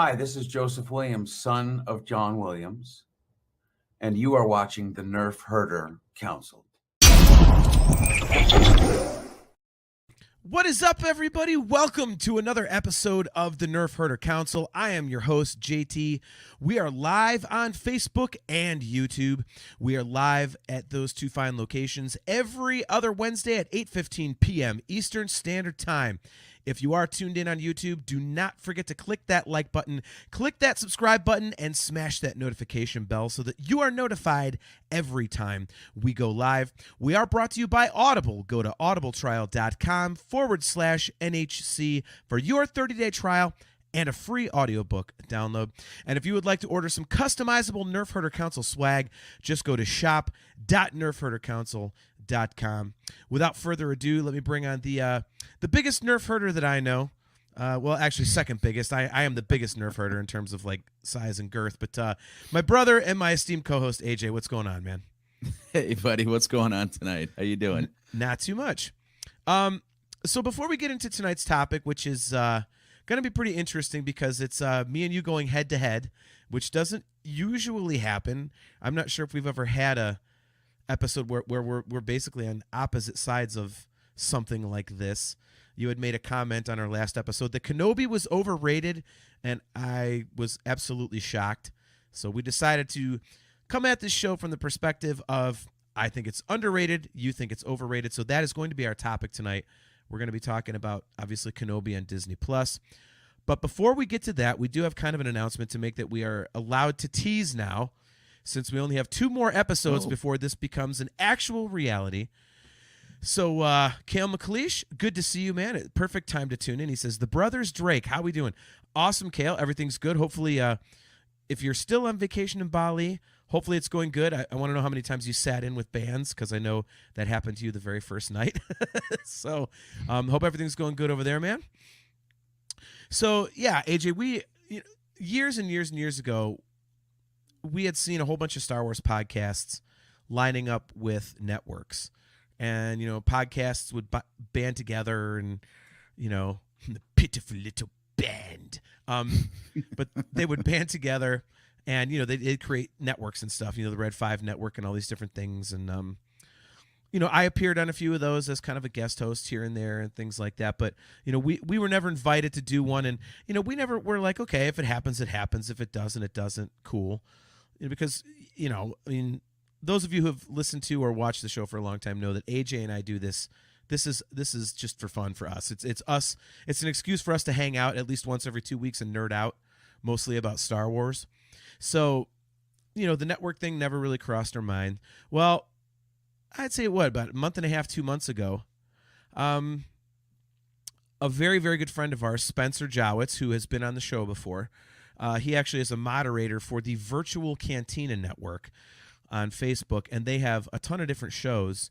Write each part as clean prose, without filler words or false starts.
Hi, this is Joseph Williams, son of John Williams, and you are watching the Nerfherder Council. What is up, everybody? Welcome to another episode of the Nerfherder Council. I am your host, JT. We are live on Facebook and YouTube. We are live at those two fine locations every other Wednesday at 8:15 p.m. Eastern Standard Time. If you are tuned in on YouTube, do not forget to click that like button, click that subscribe button, and smash that notification bell so that you are notified every time we go live. We are brought to you by Audible. Go to audibletrial.com/NHC for your 30-day trial and a free audiobook download. And if you would like to order some customizable Nerfherder Council swag, just go to shop.nerfherdercouncil.com. Without further ado, let me bring on the biggest Nerfherder that I know. Well, actually, second biggest. I am the biggest Nerfherder in terms of like size and girth. But my brother and my esteemed co-host AJ, what's going on, man? Hey, buddy, what's going on tonight? How you doing? Not too much. So before we get into tonight's topic, which is going to be pretty interesting because it's me and you going head to head, which doesn't usually happen. I'm not sure if we've ever had a episode where we're basically on opposite sides of something like this. You had made a comment on our last episode that Kenobi was overrated, and I was absolutely shocked. So we decided to come at this show from the perspective of I think it's underrated, you think it's overrated. So that is going to be our topic tonight. We're going to be talking about, obviously, Kenobi on Disney+. But before we get to that, we do have kind of an announcecement to make that we are allowed to tease now, since we only have 2 more episodes before this becomes an actual reality. So, Kale McLeish, good to see you, man. Perfect time to tune in. He says, the brothers Drake, how we doing? Awesome, Kale. Everything's good. Hopefully, if you're still on vacation in Bali, hopefully it's going good. I want to know how many times you sat in with bands, because I know that happened to you the very first night. So, hope everything's going good over there, man. So, yeah, AJ, we years and years and years ago, we had seen a whole bunch of Star Wars podcasts lining up with networks. And, podcasts would band together and, the pitiful little band. But they would band together and, they'd create networks and stuff, the Red 5 network and all these different things. And, I appeared on a few of those as kind of a guest host here and there and things like that. But, we were never invited to do one. And, we never were like, okay, if it happens, it happens. If it doesn't, it doesn't. Cool. Because, those of you who have listened to or watched the show for a long time know that AJ and I do this. This is just for fun for us. It's us. It's an excuse for us to hang out at least once every 2 weeks and nerd out, mostly about Star Wars. So, the network thing never really crossed our mind. Well, I'd say about a month and a half, 2 months ago, a very, very good friend of ours, Spencer Jowitz, who has been on the show before, he actually is a moderator for the Virtual Cantina Network on Facebook, and they have a ton of different shows.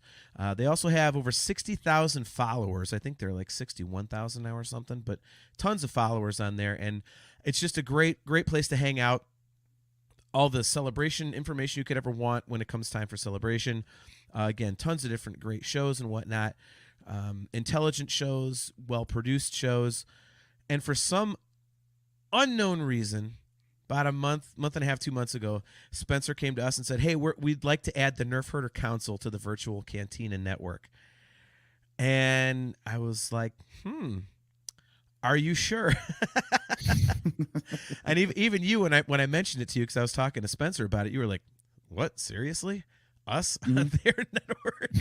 They also have over 60,000 followers. I think they're like 61,000 now or something, but tons of followers on there, and it's just a great place to hang out. All the celebration information you could ever want when it comes time for celebration. Again, tons of different great shows and whatnot. Intelligent shows, well-produced shows, and for some unknown reason, about a month and a half, 2 months ago, Spencer came to us and said, hey, we'd like to add the Nerfherder Council to the Virtual Cantina Network. And I was like, are you sure? And even you, when I mentioned it to you, because I was talking to Spencer about it, you were like, what, seriously? Us on their network?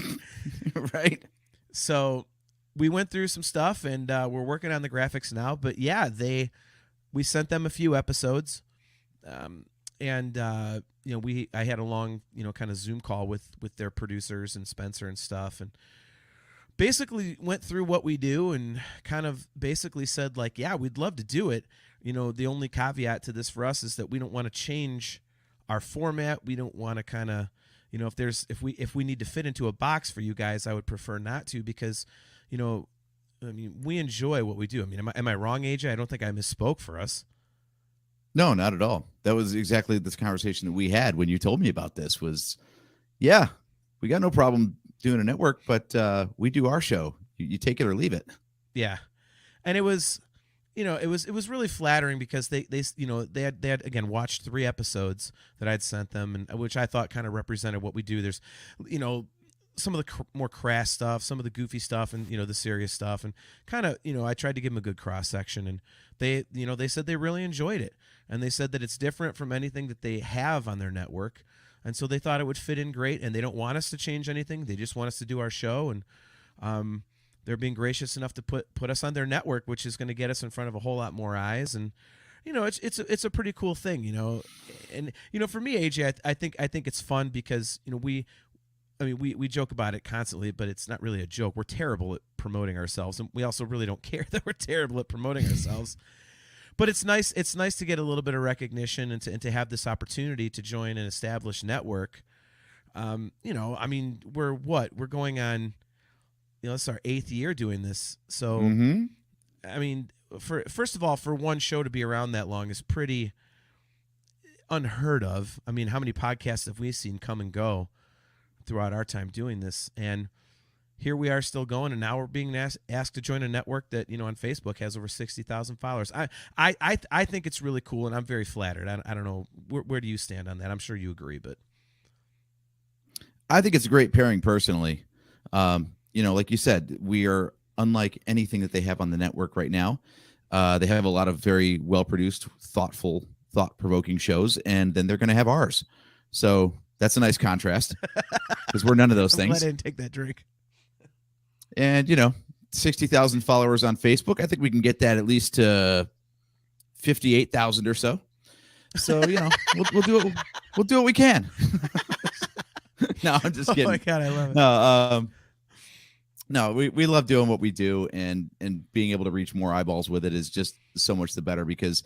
Right. So we went through some stuff, and we're working on the graphics now. But yeah, we sent them a few episodes, and I had a long kind of Zoom call with their producers and Spencer and stuff, and basically went through what we do and kind of basically said like, yeah, we'd love to do it. The only caveat to this for us is that we don't want to change our format. We don't want to kind of if we need to fit into a box for you guys, I would prefer not to, because we enjoy what we do. Am I wrong, AJ? I don't think I misspoke for us. No, not at all. That was exactly this conversation that we had when you told me about this was, yeah, we got no problem doing a network, but we do our show. You take it or leave it. Yeah. And it was, it was really flattering because they had again watched 3 episodes that I'd sent them, and which I thought kind of represented what we do. There's, some of the more crass stuff, some of the goofy stuff, and the serious stuff, and kind of I tried to give them a good cross section, and they said they really enjoyed it, and they said that it's different from anything that they have on their network, and so they thought it would fit in great, and they don't want us to change anything. They just want us to do our show, and they're being gracious enough to put us on their network, which is going to get us in front of a whole lot more eyes, and it's a pretty cool thing, and for me, AJ, I think it's fun because we joke about it constantly, but it's not really a joke. We're terrible at promoting ourselves, and we also really don't care that we're terrible at promoting ourselves. But it's nice to get a little bit of recognition and to have this opportunity to join an established network. We're going on. It's our 8th year doing this. So, first of all, for one show to be around that long is pretty unheard of. How many podcasts have we seen come and go throughout our time doing this? And here we are still going, and now we're being asked to join a network that, on Facebook has over 60,000 followers. I think it's really cool, and I'm very flattered. I don't know. Where do you stand on that? I'm sure you agree, but I think it's a great pairing personally. Like you said, we are unlike anything that they have on the network right now. They have a lot of very well-produced, thoughtful, thought-provoking shows, and then they're going to have ours. So that's a nice contrast because we're none of those things. I didn't take that drink. And, 60,000 followers on Facebook. I think we can get that at least to 58,000 or so. So, we'll do it. We'll do what we can. No, I'm just kidding. Oh my God, I love it. No, we love doing what we do, and being able to reach more eyeballs with it is just so much the better because,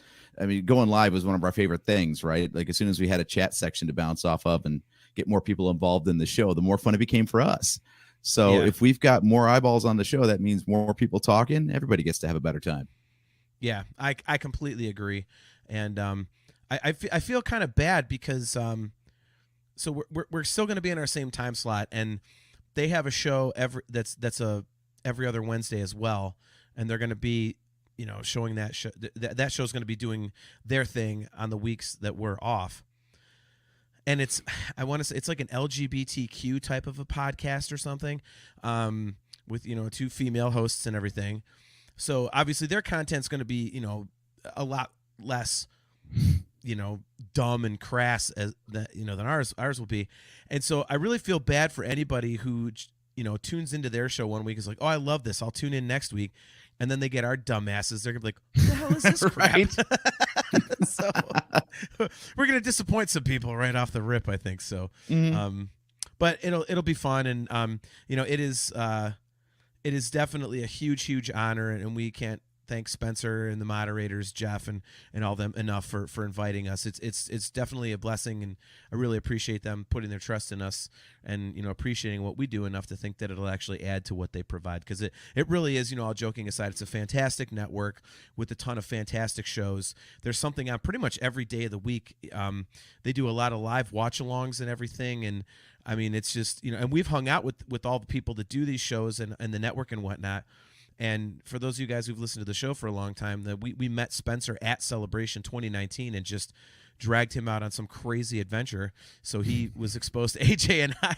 going live was one of our favorite things, right? Like as soon as we had a chat section to bounce off of and get more people involved in the show, the more fun it became for us. So if we've got more eyeballs on the show, that means more people talking. Everybody gets to have a better time. Yeah, I completely agree. And I feel kind of bad because so we're still going to be in our same time slot, and they have a show that's every other Wednesday as well, and they're going to be showing that show. That show's going to be doing their thing on the weeks that we're off. And I want to say it's like an LGBTQ type of a podcast or something, with 2 female hosts and everything. So obviously their content's going to be a lot less dumb and crass as than ours will be. And so I really feel bad for anybody who tunes into their show one week is like, oh, I love this, I'll tune in next week, and then they get our dumbasses. They're gonna be like, what the hell is this crap? So we're gonna disappoint some people right off the rip, I think so. But it'll be fun, and it is definitely a huge honor, and we can't thank Spencer and the moderators, Jeff and all them enough for inviting us. It's definitely a blessing, and I really appreciate them putting their trust in us and appreciating what we do enough to think that it'll actually add to what they provide, because it really is, all joking aside, it's a fantastic network with a ton of fantastic shows. There's something on pretty much every day of the week. They do a lot of live watch-alongs and everything, and it's just and we've hung out with all the people that do these shows and the network and whatnot. And for those of you guys who've listened to the show for a long time, that we met Spencer at Celebration 2019 and just dragged him out on some crazy adventure. So he was exposed to AJ and I.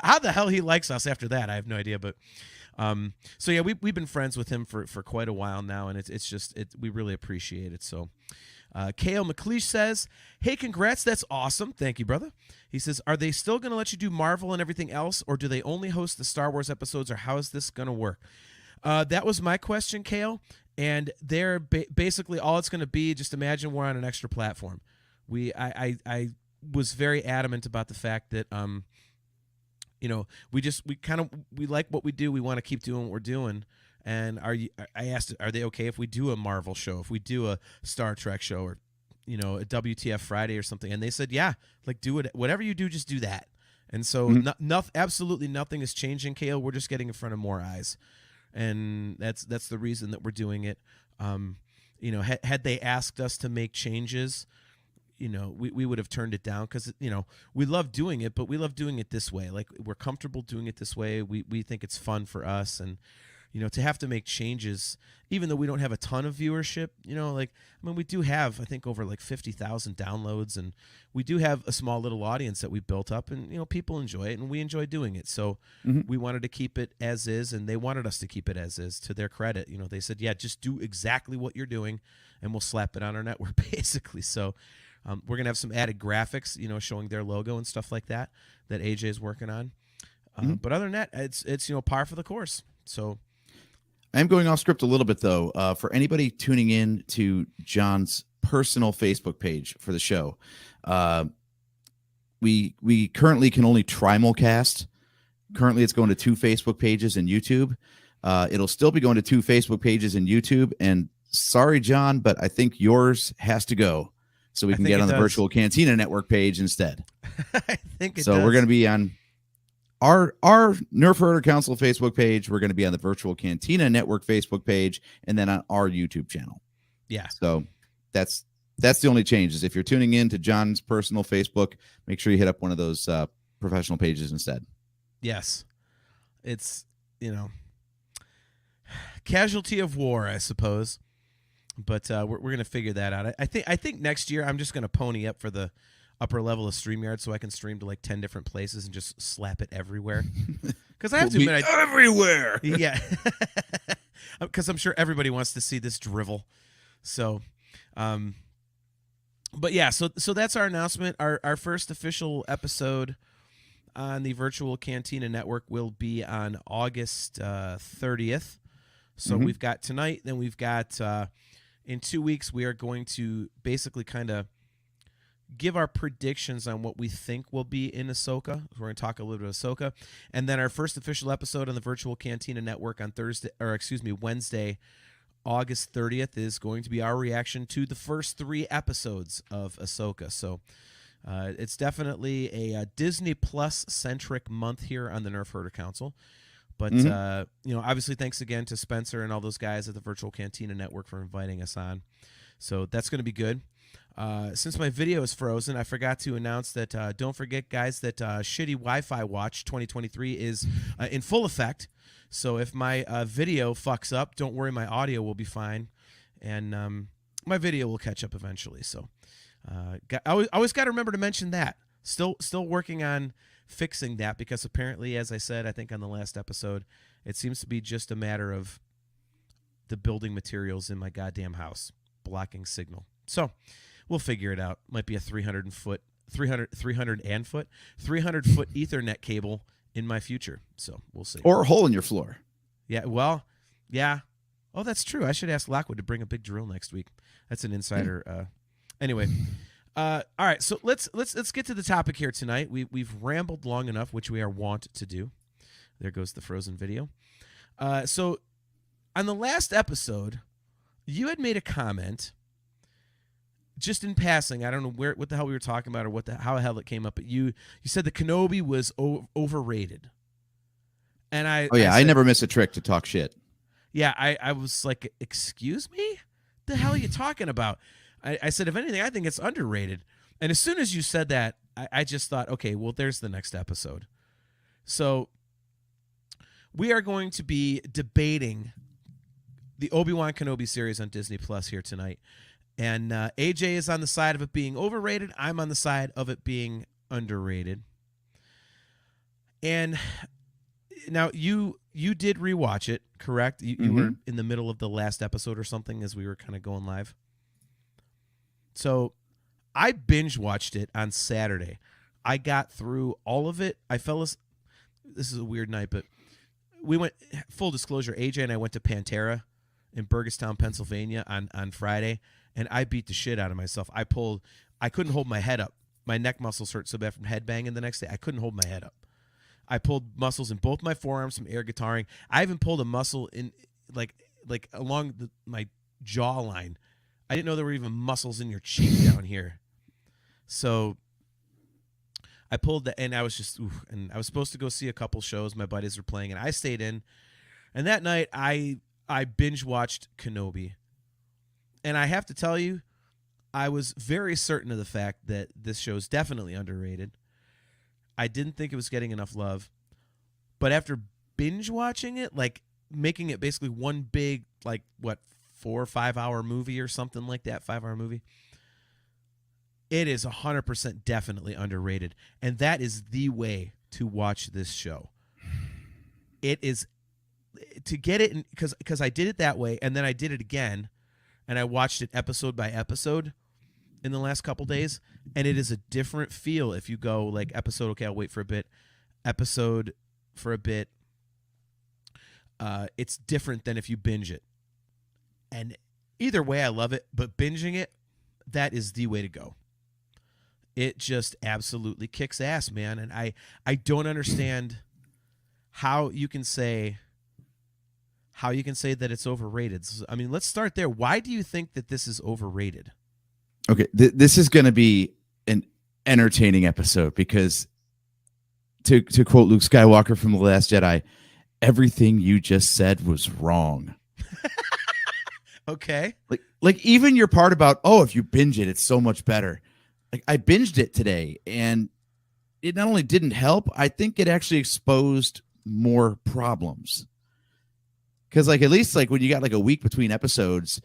How the hell he likes us after that, I have no idea. But so yeah, we've been friends with him for quite a while now, and it's just we really appreciate it. So K.L. McLeish says, hey, congrats, that's awesome. Thank you, brother. He says, are they still going to let you do Marvel and everything else, or do they only host the Star Wars episodes, or how is this going to work? That was my question, K.L., and they're basically all it's going to be, just imagine we're on an extra platform. I was very adamant about the fact that we like what we do, we want to keep doing what we're doing. And I asked, are they okay if we do a Marvel show, if we do a Star Trek show, or a WTF Friday or something? And they said, yeah, like do it, whatever you do, just do that. And so absolutely nothing is changing, KL. We're just getting in front of more eyes, and that's the reason that we're doing it. Had they asked us to make changes, we would have turned it down, because we love doing it, but we love doing it this way. Like, we're comfortable doing it this way. We think it's fun for us, and to have to make changes, even though we don't have a ton of viewership, we do have, I think, over like 50,000 downloads, and we do have a small little audience that we built up, and, people enjoy it, and we enjoy doing it. So we wanted to keep it as is, and they wanted us to keep it as is, to their credit. They said, yeah, just do exactly what you're doing, and we'll slap it on our network, basically. So we're going to have some added graphics, showing their logo and stuff like that AJ is working on. But other than that, it's par for the course. So I'm going off script a little bit, though. For anybody tuning in to John's personal Facebook page for the show, we currently can only trimulcast. Currently, it's going to 2 Facebook pages and YouTube. It'll still be going to 2 Facebook pages and YouTube. And sorry, John, but I think yours has to go, so we can get on the Virtual Cantina Network page instead. I think it so. Does. We're going to be on our Nerfherder Council Facebook page. We're going to be on the Virtual Cantina Network Facebook page, and then on our YouTube channel. Yeah. So that's the only changes. If you're tuning in to John's personal Facebook, make sure you hit up one of those professional pages instead. Yes. It's, casualty of war, I suppose. But we're going to figure that out. I think next year I'm just going to pony up for the upper level of StreamYard so I can stream to like 10 different places and just slap it everywhere. Because I have to admit, everywhere. Yeah. Because I'm sure everybody wants to see this drivel. So, but yeah, so that's our announcement. Our first official episode on the Virtual Cantina Network will be on August 30th. So we've got tonight, then we've got in 2 weeks, we are going to basically kind of give our predictions on what we think will be in Ahsoka. We're going to talk a little bit of Ahsoka. And then our first official episode on the Virtual Cantina Network on Wednesday, August 30th, is going to be our reaction to the first 3 episodes of Ahsoka. So it's definitely a Disney Plus centric month here on the Nerfherder Council. But, obviously thanks again to Spencer and all those guys at the Virtual Cantina Network for inviting us on. So that's going to be good. Since my video is frozen, I forgot to announce that don't forget, guys, that Shitty Wi-Fi Watch 2023 is in full effect. So if my video fucks up, don't worry, my audio will be fine. And my video will catch up eventually. So I always got to remember to mention that. Still working on fixing that, because apparently, as I said, I think on the last episode, it seems to be just a matter of the building materials in my goddamn house blocking signal. So we'll figure it out. Might be a 300-foot Ethernet cable in my future. So we'll see. Or a hole in your floor. Yeah. Well, yeah. Oh, that's true. I should ask Lockwood to bring a big drill next week. That's an insider. Anyway. All right, so let's get to the topic here tonight. We've rambled long enough, which we are wont to do. There goes the frozen video. So on the last episode, you had made a comment, just in passing. I don't know what the hell we were talking about or how the hell it came up. But you said the Kenobi was overrated, and I said, I never miss a trick to talk shit. Yeah, I was like, excuse me, the hell are you talking about? I said, if anything, I think it's underrated. And as soon as you said that, I just thought, okay, well, there's the next episode. So we are going to be debating the Obi-Wan Kenobi series on Disney Plus here tonight. And AJ is on the side of it being overrated. I'm on the side of it being underrated. And now you did rewatch it, correct? You were in the middle of the last episode or something as we were kind of going live. So I binge watched it on Saturday. I got through all of it. This is a weird night, but we went, full disclosure, AJ and I went to Pantera in Burgestown, Pennsylvania on Friday, and I beat the shit out of myself. I couldn't hold my head up. My neck muscles hurt so bad from headbanging the next day. I couldn't hold my head up. I pulled muscles in both my forearms from air guitaring. I even pulled a muscle in like along my jawline. I didn't know there were even muscles in your cheek down here. So I pulled that, and I was just, and I was supposed to go see a couple shows my buddies were playing, and I stayed in. And that night, I binge watched Kenobi. And I have to tell you, I was very certain of the fact that this show is definitely underrated. I didn't think it was getting enough love. But after binge watching it, like making it basically one big, like, what, 4 or 5 hour movie or something like that, 5-hour movie. It is 100% definitely underrated. And that is the way to watch this show. It is to get it, because I did it that way, and then I did it again, and I watched it episode by episode in the last couple days, and it is a different feel if you go like episode, okay, I'll wait for a bit, episode for a bit. It's different than if you binge it. And either way, I love it, but binging it, that is the way to go. It just absolutely kicks ass, man. And I don't understand how you can say that it's overrated. I mean, let's start there. Why do you think that this is overrated? Okay, this is going to be an entertaining episode because, to quote Luke Skywalker from The Last Jedi, everything you just said was wrong. Okay. Like even your part about, oh, if you binge it, it's so much better. Like I binged it today, and it not only didn't help, I think it actually exposed more problems. Because like at least like when you got like a week between episodes,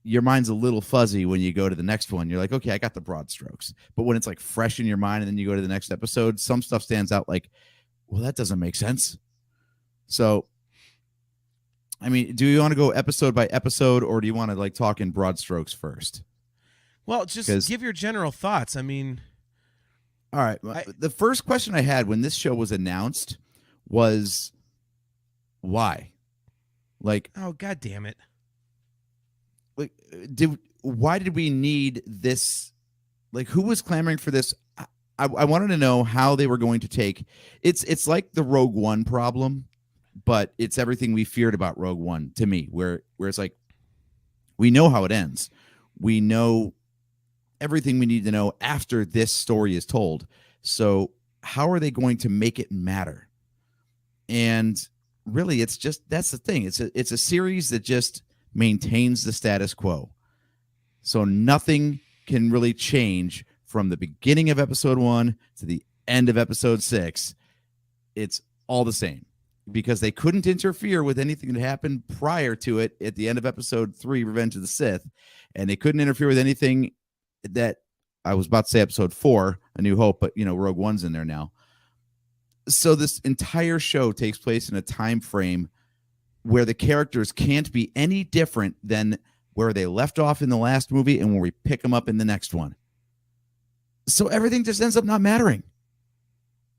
your mind's a little fuzzy when you go to the next one. You're like, okay, I got the broad strokes. But when it's like fresh in your mind and then you go to the next episode, some stuff stands out like, well, that doesn't make sense. So, I mean, do you want to go episode by episode, or do you want to like talk in broad strokes first? Well, just give your general thoughts. I mean, all right. The first question I had when this show was announced was, why? Like, oh, God damn it. Like, why did we need this? Like, who was clamoring for this? I wanted to know how they were going to take it's like the Rogue One problem, but it's everything we feared about Rogue One to me, where it's like, we know how it ends. We know everything we need to know after this story is told. So how are they going to make it matter? And really, it's just, that's the thing. It's a series that just maintains the status quo. So nothing can really change from the beginning of episode 1 to the end of episode 6. It's all the same because they couldn't interfere with anything that happened prior to it at the end of episode 3, Revenge of the Sith. And they couldn't interfere with anything that I was about to say episode 4, A New Hope, but Rogue One's in there now. So this entire show takes place in a time frame where the characters can't be any different than where they left off in the last movie and where we pick them up in the next one. So everything just ends up not mattering.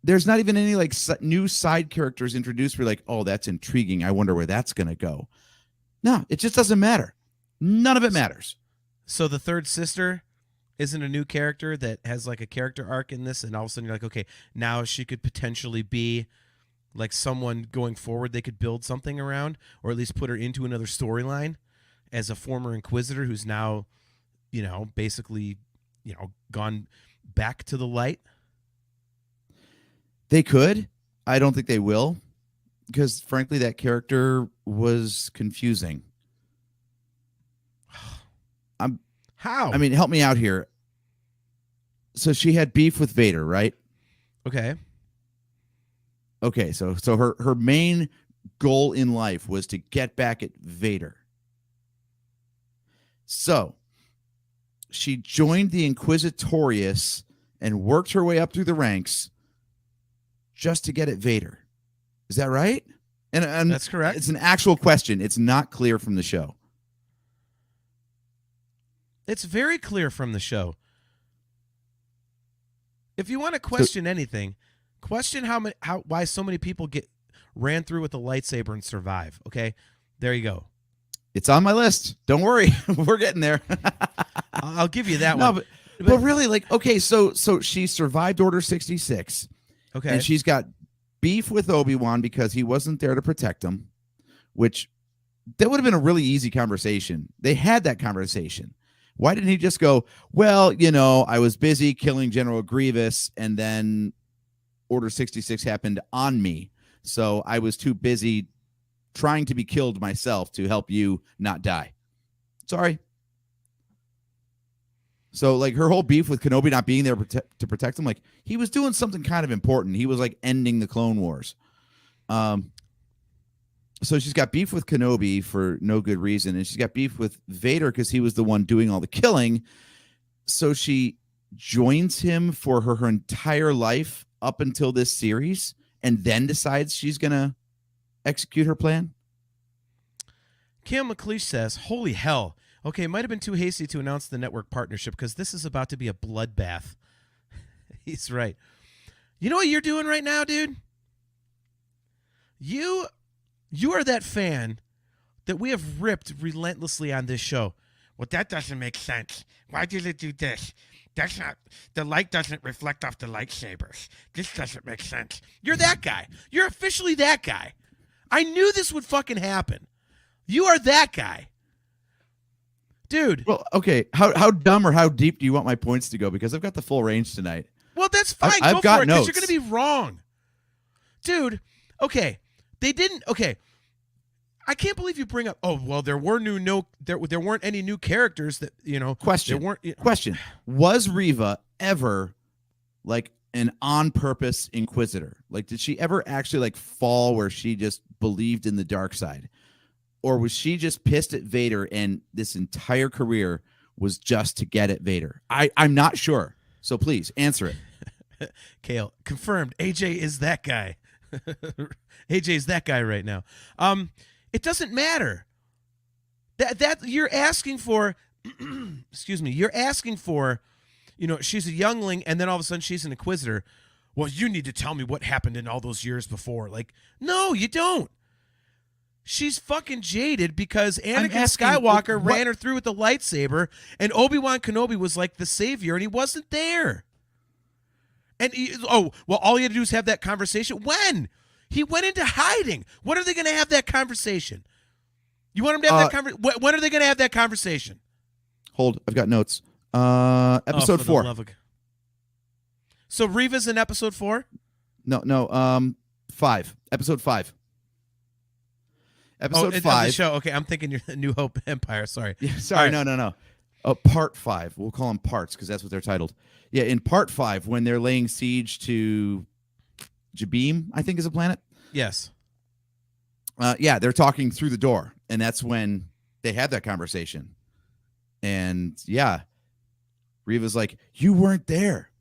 There's not even any like new side characters introduced. We're like, oh, that's intriguing. I wonder where that's going to go. No, it just doesn't matter. None of it matters. So the third sister isn't a new character that has like a character arc in this, and all of a sudden you're like, okay, now she could potentially be like someone going forward they could build something around, or at least put her into another storyline as a former Inquisitor who's now, basically, gone back to the light. They could. I don't think they will, because frankly, that character was confusing. How? I mean, help me out here. So she had beef with Vader, right? Okay. Okay, so her main goal in life was to get back at Vader. So she joined the Inquisitorius and worked her way up through the ranks just to get at Vader. Is that right? And that's correct. It's an actual question. It's not clear from the show. It's very clear from the show. If you want to question anything, question why so many people ran through with a lightsaber and survive. Okay, there you go. It's on my list. Don't worry, we're getting there. I'll give you that one. But really, like, okay, so she survived Order 66. Okay, and she's got beef with Obi-Wan because he wasn't there to protect him, which that would have been a really easy conversation. They had that conversation. Why didn't he just go, well, I was busy killing General Grievous, and then Order 66 happened on me, so I was too busy trying to be killed myself to help you not die. Sorry. So, like, her whole beef with Kenobi not being there to protect him, like, he was doing something kind of important. He was, like, ending the Clone Wars. So she's got beef with Kenobi for no good reason, and she's got beef with Vader because he was the one doing all the killing. So she joins him for her entire life up until this series, and then decides she's gonna execute her plan. Cam McLeish says, "Holy hell! Okay, it might have been too hasty to announce the network partnership because this is about to be a bloodbath." He's right. You know what you're doing right now, dude? You are that fan that we have ripped relentlessly on this show. Well, that doesn't make sense. Why did it do this? That's not, the light doesn't reflect off the lightsabers. This doesn't make sense. You're that guy. You're officially that guy. I knew this would fucking happen. You are that guy. Dude. Well, okay. How dumb or how deep do you want my points to go? Because I've got the full range tonight. Well, that's fine. I've Go got for it, because notes. you're going to be wrong. Dude, okay. They didn't, okay. I can't believe you bring up, oh, well, there weren't any new characters that, Question. There weren't, Question. Was Reva ever like an on-purpose inquisitor? Like, did she ever actually like fall where she just believed in the dark side? Or was she just pissed at Vader and this entire career was just to get at Vader? I'm not sure. So please answer it. Kale, confirmed. AJ is that guy. AJ is that guy right now. It doesn't matter. That you're asking for, excuse me, you're asking for, she's a youngling and then all of a sudden she's an inquisitor. Well, you need to tell me what happened in all those years before. Like, no, you don't. She's fucking jaded because Anakin Skywalker ran her through with the lightsaber and Obi-Wan Kenobi was like the savior and he wasn't there. And, all he had to do is have that conversation. When? He went into hiding. When are they going to have that conversation? You want him to have that conversation? When are they going to have that conversation? Hold. I've got notes. Episode 4. So Reva's in episode 4? No. 5. Episode 5. Episode 5. The show. Okay, I'm thinking you're New Hope Empire. Sorry. Yeah, sorry. Right. No. Part 5. We'll call them parts because that's what they're titled. Yeah, in part 5, when they're laying siege to Jabeam, I think is a planet. Yes. They're talking through the door, and that's when they have that conversation. And yeah, Reva's like, "You weren't there.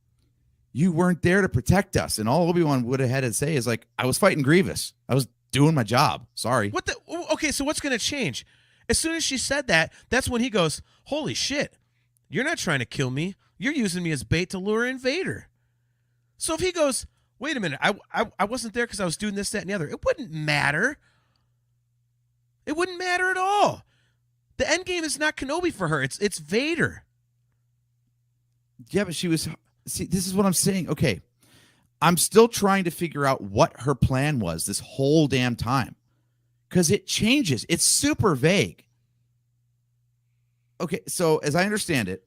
You weren't there to protect us." And all Obi-Wan would have had to say is like, "I was fighting Grievous. I was doing my job. Sorry." Okay, so what's going to change? As soon as she said that, that's when he goes, "Holy shit. You're not trying to kill me. You're using me as bait to lure in Vader." So if he goes, "Wait a minute, I wasn't there because I was doing this, that, and the other," it wouldn't matter. It wouldn't matter at all. The end game is not Kenobi for her. It's Vader. Yeah, but she was... See, this is what I'm saying. Okay, I'm still trying to figure out what her plan was this whole damn time. Because it changes. It's super vague. Okay, so as I understand it,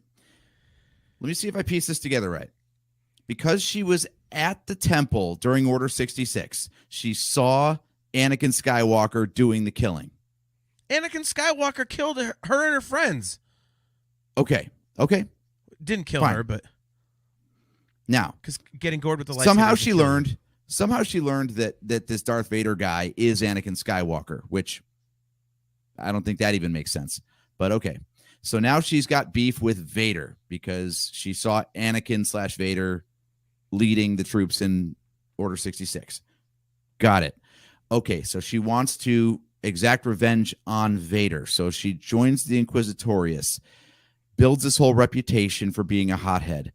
let me see if I piece this together right. Because she was at the temple during Order 66, she saw Anakin Skywalker doing the killing. Anakin Skywalker killed her and her friends. Okay. Didn't kill Fine. her, but now, because getting gored with the lightsaber. Somehow she learned that this Darth Vader guy is Anakin Skywalker, which I don't think that even makes sense. But okay. So now she's got beef with Vader because she saw Anakin / Vader leading the troops in Order 66. Got it. Okay, so she wants to exact revenge on Vader. So she joins the Inquisitorius, builds this whole reputation for being a hothead.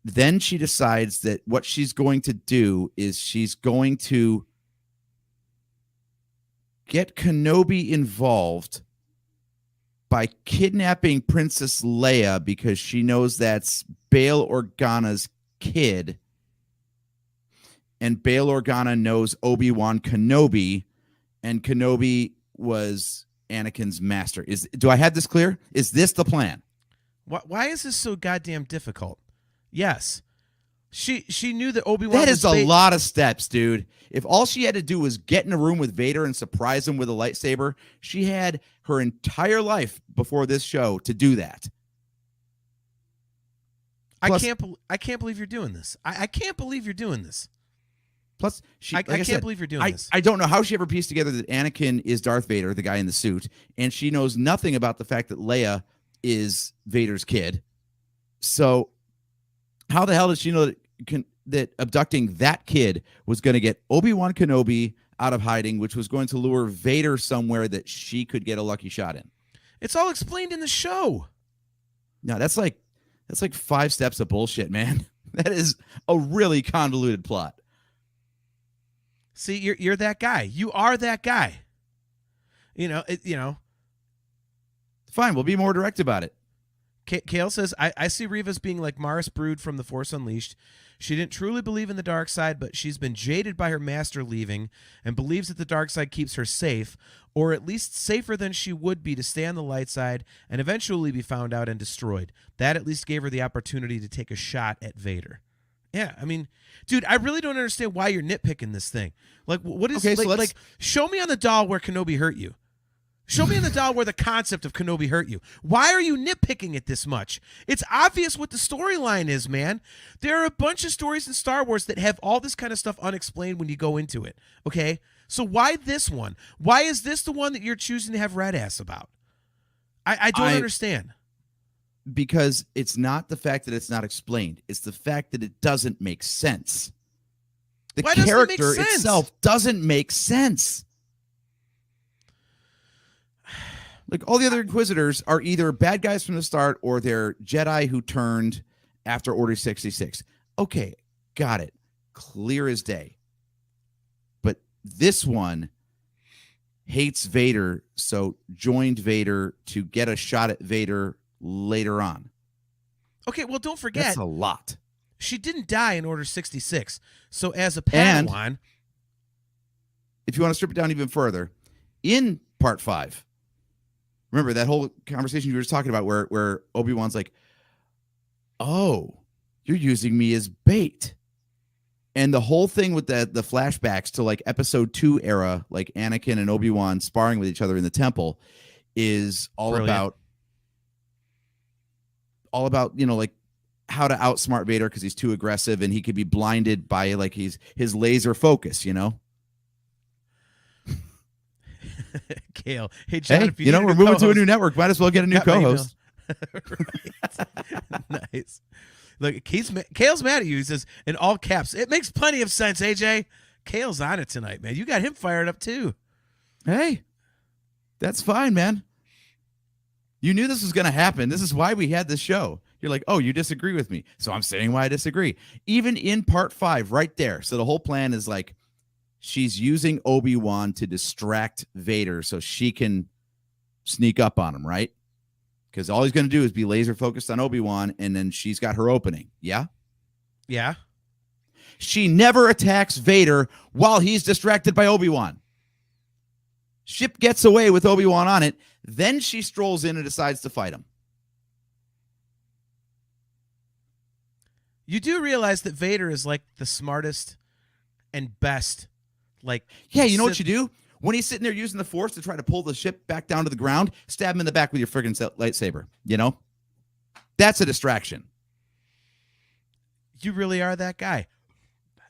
Then she decides that what she's going to do is she's going to get Kenobi involved by kidnapping Princess Leia because she knows that's Bail Organa's kid. And Bail Organa knows Obi-Wan Kenobi, and Kenobi was Anakin's master. Do I have this clear? Is this the plan? Why is this so goddamn difficult? Yes. She knew that Obi-Wan That was is a lot of steps, dude. If all she had to do was get in a room with Vader and surprise him with a lightsaber, she had her entire life before this show to do that. Plus, I can't believe you're doing this. I can't believe you're doing this. Plus, I can't believe you're doing this. I don't know how she ever pieced together that Anakin is Darth Vader, the guy in the suit, and she knows nothing about the fact that Leia is Vader's kid. So how the hell did she know that abducting that kid was going to get Obi-Wan Kenobi out of hiding, which was going to lure Vader somewhere that she could get a lucky shot in? It's all explained in the show. No, that's like 5 steps of bullshit, man. That is a really convoluted plot. See, you're that guy. You are that guy. Fine, we'll be more direct about it. Kale says, I see Reva as being like Maris Brood from The Force Unleashed. She didn't truly believe in the dark side, but she's been jaded by her master leaving and believes that the dark side keeps her safe, or at least safer than she would be to stay on the light side and eventually be found out and destroyed. That at least gave her the opportunity to take a shot at Vader. Yeah, I mean, dude, I really don't understand why you're nitpicking this thing. Like, what is like? Show me on the doll where Kenobi hurt you. Show me on the doll where the concept of Kenobi hurt you. Why are you nitpicking it this much? It's obvious what the storyline is, man. There are a bunch of stories in Star Wars that have all this kind of stuff unexplained when you go into it. Okay, so why this one? Why is this the one that you're choosing to have red ass about? I don't understand. Because it's not the fact that it's not explained. It's the fact that it doesn't make sense. The character itself doesn't make sense. Like, all the other Inquisitors are either bad guys from the start or they're Jedi who turned after Order 66. Okay, got it. Clear as day. But this one hates Vader, so joined Vader to get a shot at Vader later on. Okay, well, don't forget. That's a lot. She didn't die in Order 66. So as a Padawan... And if you want to strip it down even further, in Part 5... Remember that whole conversation you were just talking about where Obi-Wan's like, oh, you're using me as bait. And the whole thing with the flashbacks to like Episode 2 era, like Anakin and Obi-Wan sparring with each other in the temple, is all about, like how to outsmart Vader because he's too aggressive and he could be blinded by like his laser focus, Kale. Hey, John, hey, if you we're moving to a new network. Might as well get a new co-host. Nice. Look, Kale's mad at you. He says, in all caps, it makes plenty of sense, AJ. Kale's on it tonight, man. You got him fired up, too. Hey, that's fine, man. You knew this was going to happen. This is why we had this show. You're like, oh, you disagree with me. So I'm saying why I disagree. Even in Part 5, right there. So the whole plan is like, she's using Obi-Wan to distract Vader so she can sneak up on him, right? Because all he's going to do is be laser focused on Obi-Wan, and then she's got her opening. Yeah? Yeah. She never attacks Vader while he's distracted by Obi-Wan. Ship gets away with Obi-Wan on it. Then she strolls in and decides to fight him. You do realize that Vader is like the smartest and best. Yeah, you know what you do? When he's sitting there using the Force to try to pull the ship back down to the ground, stab him in the back with your friggin' lightsaber. That's a distraction. You really are that guy.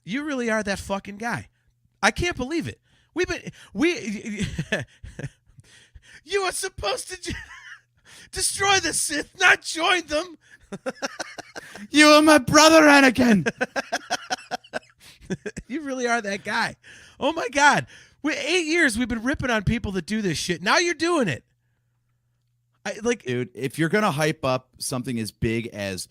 You really are that fucking guy. I can't believe it. You are supposed to destroy the Sith, not join them. You are my brother, Anakin. You really are that guy. Oh my God. 8 years we've been ripping on people that do this shit. Now you're doing it. Dude, if you're going to hype up something as big as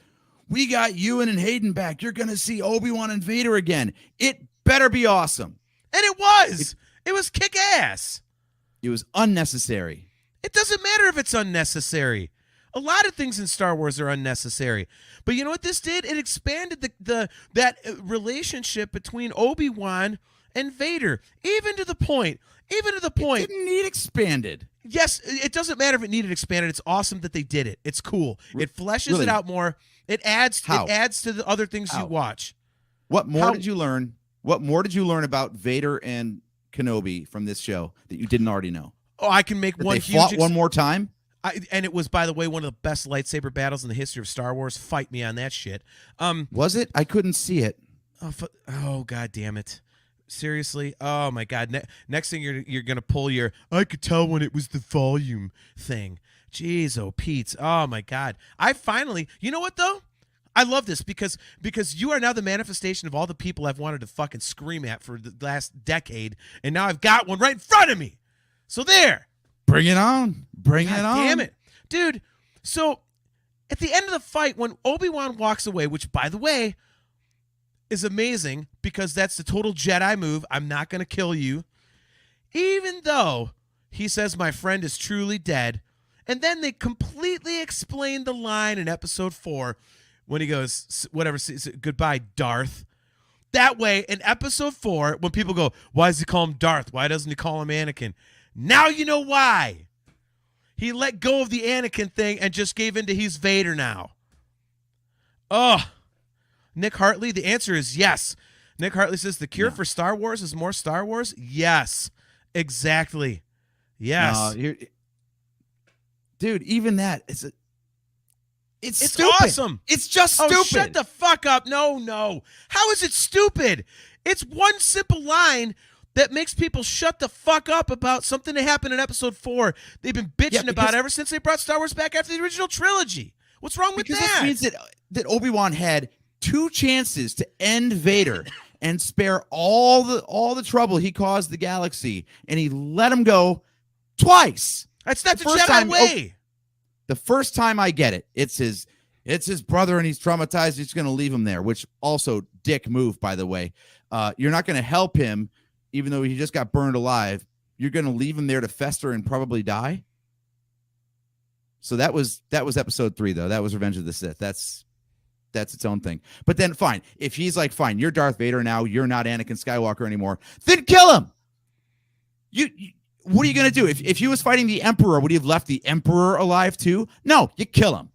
we got Ewan and Hayden back, you're going to see Obi-Wan and Vader again. It better be awesome. And it was. It was kick ass. It was unnecessary. It doesn't matter if it's unnecessary. A lot of things in Star Wars are unnecessary. But you know what this did? It expanded that relationship between Obi-Wan and Vader, even to the point. It didn't need expanded. Yes, it doesn't matter if it needed expanded. It's awesome that they did it. It's cool. It fleshes it out more. It adds to the other things you watch. What more did you learn? What more did you learn about Vader and Kenobi from this show that you didn't already know? Oh, I can make one huge. They fought one more time. And it was, by the way, one of the best lightsaber battles in the history of Star Wars. Fight me on that shit. Was it? I couldn't see it. Oh, God damn it. Seriously? Oh my God! Next thing you're gonna pull your I could tell when it was the volume thing. Jeez, oh Pete. Oh my God! I finally. You know what though? I love this because you are now the manifestation of all the people I've wanted to fucking scream at for the last decade, and now I've got one right in front of me. So there. Bring it on. Bring God it on. damn it, dude. So at the end of the fight, when Obi-Wan walks away, which by the way is amazing because that's the total Jedi move. I'm not going to kill you. Even though he says my friend is truly dead. And then they completely explain the line in episode 4 when he goes, whatever, goodbye, Darth. That way, in episode 4, when people go, why does he call him Darth? Why doesn't he call him Anakin? Now you know why. He let go of the Anakin thing and just gave in to he's Vader now. Oh, Nick Hartley, the answer is yes. Nick Hartley says the cure for Star Wars is more Star Wars. Yes, exactly. Yes. Dude, even that, it's stupid. Awesome. It's just stupid. Oh, shut the fuck up. No. How is it stupid? It's one simple line that makes people shut the fuck up about something that happened in episode 4 they've been bitching about ever since they brought Star Wars back after the original trilogy. What's wrong with that? It means that Obi-Wan had 2 chances to end Vader and spare all the trouble he caused the galaxy, and he let him go twice. That's not the Jedi way. The first time I get it, it's his brother and he's traumatized. He's going to leave him there, which also dick move, by the way. You're not going to help him, even though he just got burned alive. You're going to leave him there to fester and probably die. So that was episode 3, though. That was Revenge of the Sith. That's its own thing. But then, fine. If he's like, fine, you're Darth Vader now. You're not Anakin Skywalker anymore. Then kill him. What are you going to do? If he was fighting the Emperor, would he have left the Emperor alive too? No, you kill him.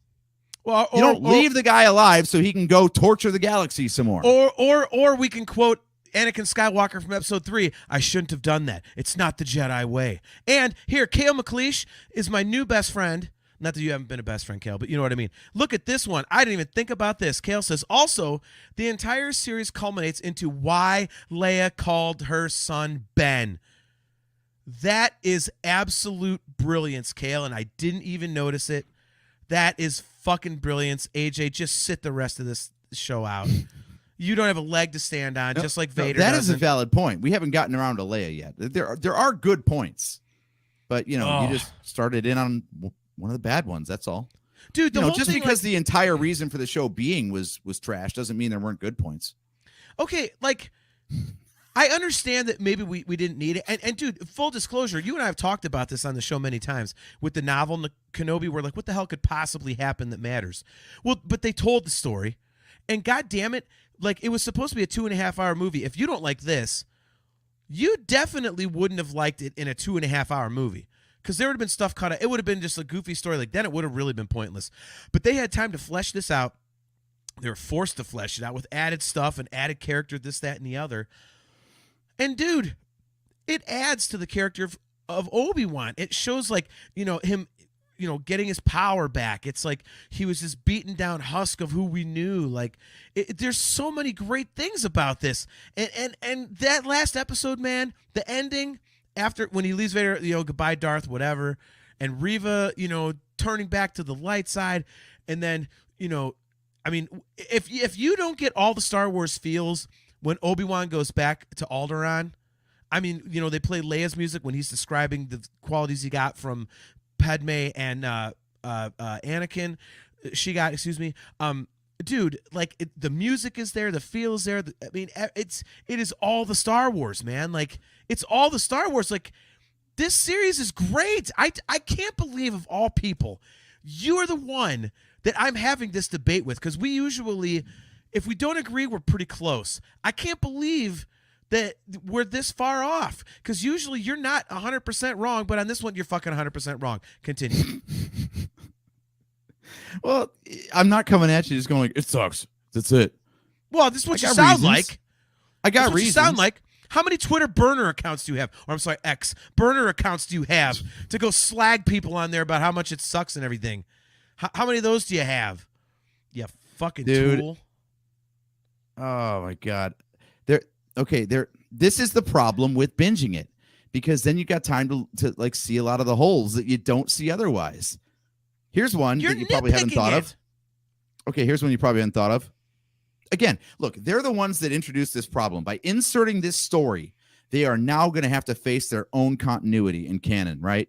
Well, you don't leave the guy alive so he can go torture the galaxy some more. Or we can quote Anakin Skywalker from episode 3. I shouldn't have done that. It's not the Jedi way. And here, Kale McLeish is my new best friend. Not that you haven't been a best friend, Kale, but you know what I mean. Look at this one. I didn't even think about this. Kale says, also, the entire series culminates into why Leia called her son Ben. That is absolute brilliance, Kale, and I didn't even notice it. That is fucking brilliance. AJ, just sit the rest of this show out. You don't have a leg to stand on, just like Vader That doesn't. is a valid point. We haven't gotten around to Leia yet. There are good points, but you just started in on one of the bad ones. That's all, dude. The whole just thing, because the entire reason for the show being was trash doesn't mean there weren't good points. Okay, like I understand that maybe we didn't need it. And dude, full disclosure, you and I have talked about this on the show many times with the novel Kenobi. We're like, what the hell could possibly happen that matters? Well, but they told the story, and god damn it, like it was supposed to be a 2.5-hour movie. If you don't like this, you definitely wouldn't have liked it in a 2.5-hour movie. Because there would have been stuff cut out. It would have been just a goofy story. Like, then it would have really been pointless. But they had time to flesh this out. They were forced to flesh it out with added stuff and added character, this, that, and the other. And, dude, it adds to the character of Obi-Wan. It shows, like, him, getting his power back. It's like he was this beaten down husk of who we knew. Like, there's so many great things about this. And that last episode, man, the ending, after when he leaves Vader, goodbye, Darth, whatever, and Reva, turning back to the light side, and then, I mean, if you don't get all the Star Wars feels when Obi-Wan goes back to Alderaan, I mean, they play Leia's music when he's describing the qualities he got from Padme and Anakin. She got, dude, like the music is there, the feel is there. I mean, it is all the Star Wars, man. Like it's all the Star Wars. Like this series is great. I can't believe of all people, you are the one that I'm having this debate with, because we usually, if we don't agree, we're pretty close. I can't believe that we're this far off, because usually you're not 100% wrong, but on this one you're fucking 100% wrong. Continue. Well, I'm not coming at you just going like, it sucks. That's it. Well, this is what you sound like. I got reasons. You sound like. How many Twitter burner accounts do you have? Or I'm sorry, X burner accounts do you have to go slag people on there about how much it sucks and everything? How many of those do you have? You fucking Dude. tool. Oh my God. this is the problem with binging it, because then you got time to like see a lot of the holes that you don't see otherwise. Here's one that you probably haven't thought of. Okay, here's one you probably haven't thought of. Again, look, they're the ones that introduced this problem. By inserting this story, they are now going to have to face their own continuity in canon, right?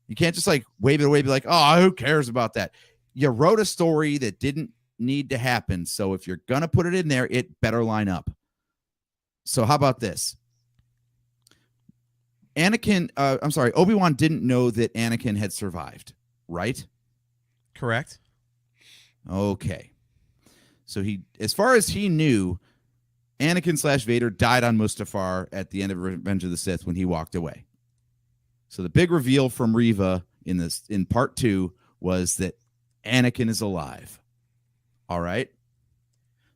You can't just like wave it away, be like, oh, who cares about that? You wrote a story that didn't need to happen. So if you're going to put it in there, it better line up. So how about this? Obi-Wan didn't know that Anakin had survived, right? Correct. Okay. So as far as he knew, Anakin / Vader died on Mustafar at the end of Revenge of the Sith when he walked away. So the big reveal from Reva in part 2 was that Anakin is alive. All right.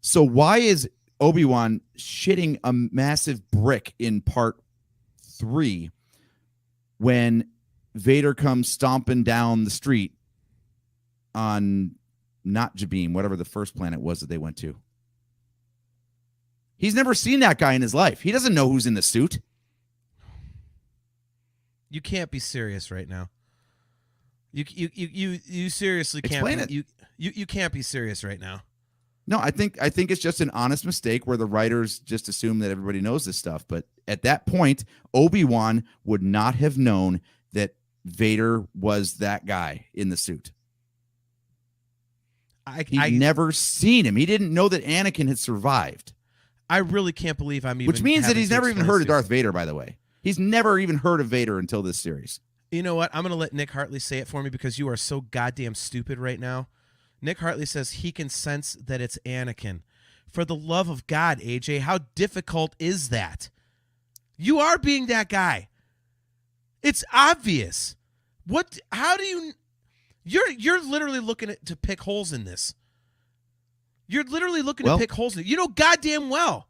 So why is Obi-Wan shitting a massive brick in part 3 when Vader comes stomping down the street on not Jabim, whatever the first planet was that they went to? He's never seen that guy in his life. He doesn't know who's in the suit. You can't be serious right now. You seriously can't. Explain it. You can't be serious right now. No, I think it's just an honest mistake where the writers just assume that everybody knows this stuff. But at that point, Obi-Wan would not have known that Vader was that guy in the suit. He'd never seen him. He didn't know that Anakin had survived. I really can't believe I'm even. Which means that he's never even heard of Darth Darth Vader, by the way. He's never even heard of Vader until this series. You know what? I'm going to let Nick Hartley say it for me because you are so goddamn stupid right now. Nick Hartley says he can sense that it's Anakin. For the love of God, AJ, how difficult is that? You are being that guy. It's obvious. What? How do you? You're literally looking to pick holes in this. You're literally looking to pick holes in it. You know goddamn well.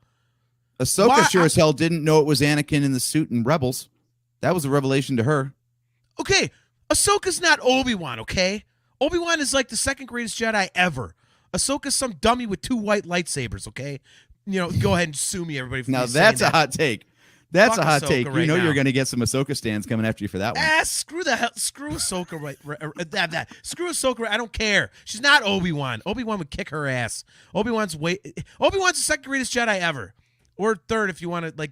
Ahsoka sure as hell didn't know it was Anakin in the suit in Rebels. That was a revelation to her. Okay, Ahsoka's not Obi-Wan, okay? Obi-Wan is like the second greatest Jedi ever. Ahsoka's some dummy with 2 white lightsabers, okay? You know, go ahead and sue me, everybody. For now me that's a that. hot take. That's Fuck a hot Ahsoka take. right You know now. you're going to get some Ahsoka stands coming after you for that one. Screw Ahsoka that. Screw Ahsoka. I don't care. She's not Obi-Wan. Obi-Wan would kick her ass. Obi-Wan's the second greatest Jedi ever. Or third if you want to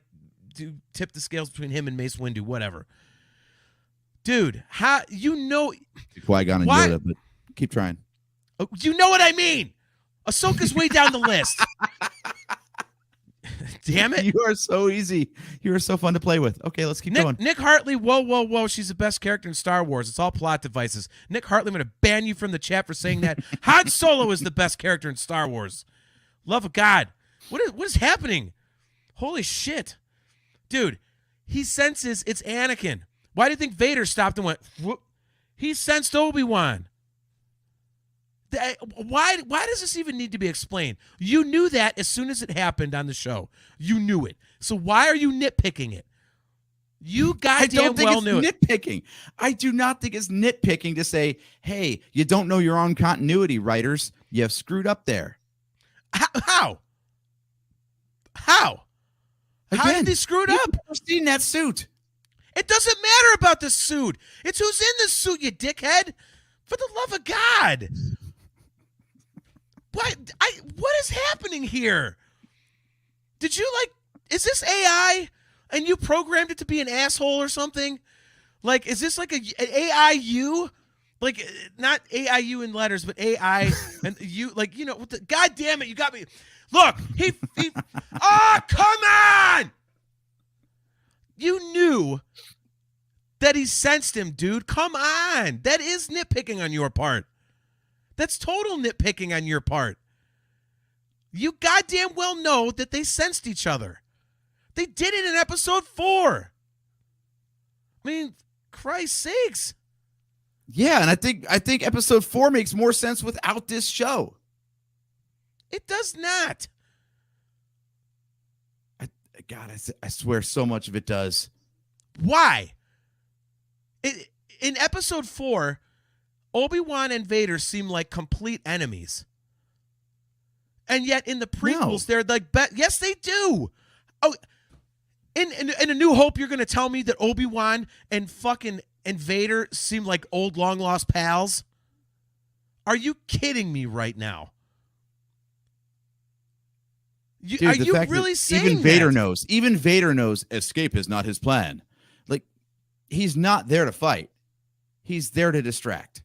tip the scales between him and Mace Windu, whatever. Dude, how Qui-Gon and Yoda, but keep trying. You know what I mean. Ahsoka's way down the list. Damn it. You are so easy. You are so fun to play with. Okay, let's keep going. Nick Hartley, whoa. She's the best character in Star Wars. It's all plot devices. Nick Hartley, I'm going to ban you from the chat for saying that. Han Solo is the best character in Star Wars. Love of God. What is happening? Holy shit. Dude, he senses it's Anakin. Why do you think Vader stopped and went, whoop? He sensed Obi-Wan. Why does this even need to be explained? You knew that as soon as it happened on the show. You knew it. So why are you nitpicking it? You goddamn well knew it. Nitpicking. I do not think it's nitpicking to say, hey, you don't know your own continuity, writers. You have screwed up there. How? How did they screw it up? You've never seen that suit. It doesn't matter about the suit. It's who's in the suit, you dickhead. For the love of God. What is happening here? Did you is this AI and you programmed it to be an asshole or something? Like, is this like an AIU? Like, not AIU in letters, but AI and you, God damn it, you got me. Look, he oh, come on! You knew that he sensed him, dude. Come on. That is nitpicking on your part. That's total nitpicking on your part. You goddamn well know that they sensed each other. They did it in episode 4. I mean, Christ's sakes. Yeah, and I think episode 4 makes more sense without this show. It does not. I swear so much of it does. Why? In episode 4, Obi-Wan and Vader seem like complete enemies. And yet in the prequels, they're like, yes, they do. Oh, In A New Hope, you're going to tell me that Obi-Wan and Vader seem like old long lost pals? Are you kidding me right now? Dude, are the you fact that really saying even Vader that? knows? Even Vader knows escape is not his plan. Like, he's not there to fight. He's there to distract.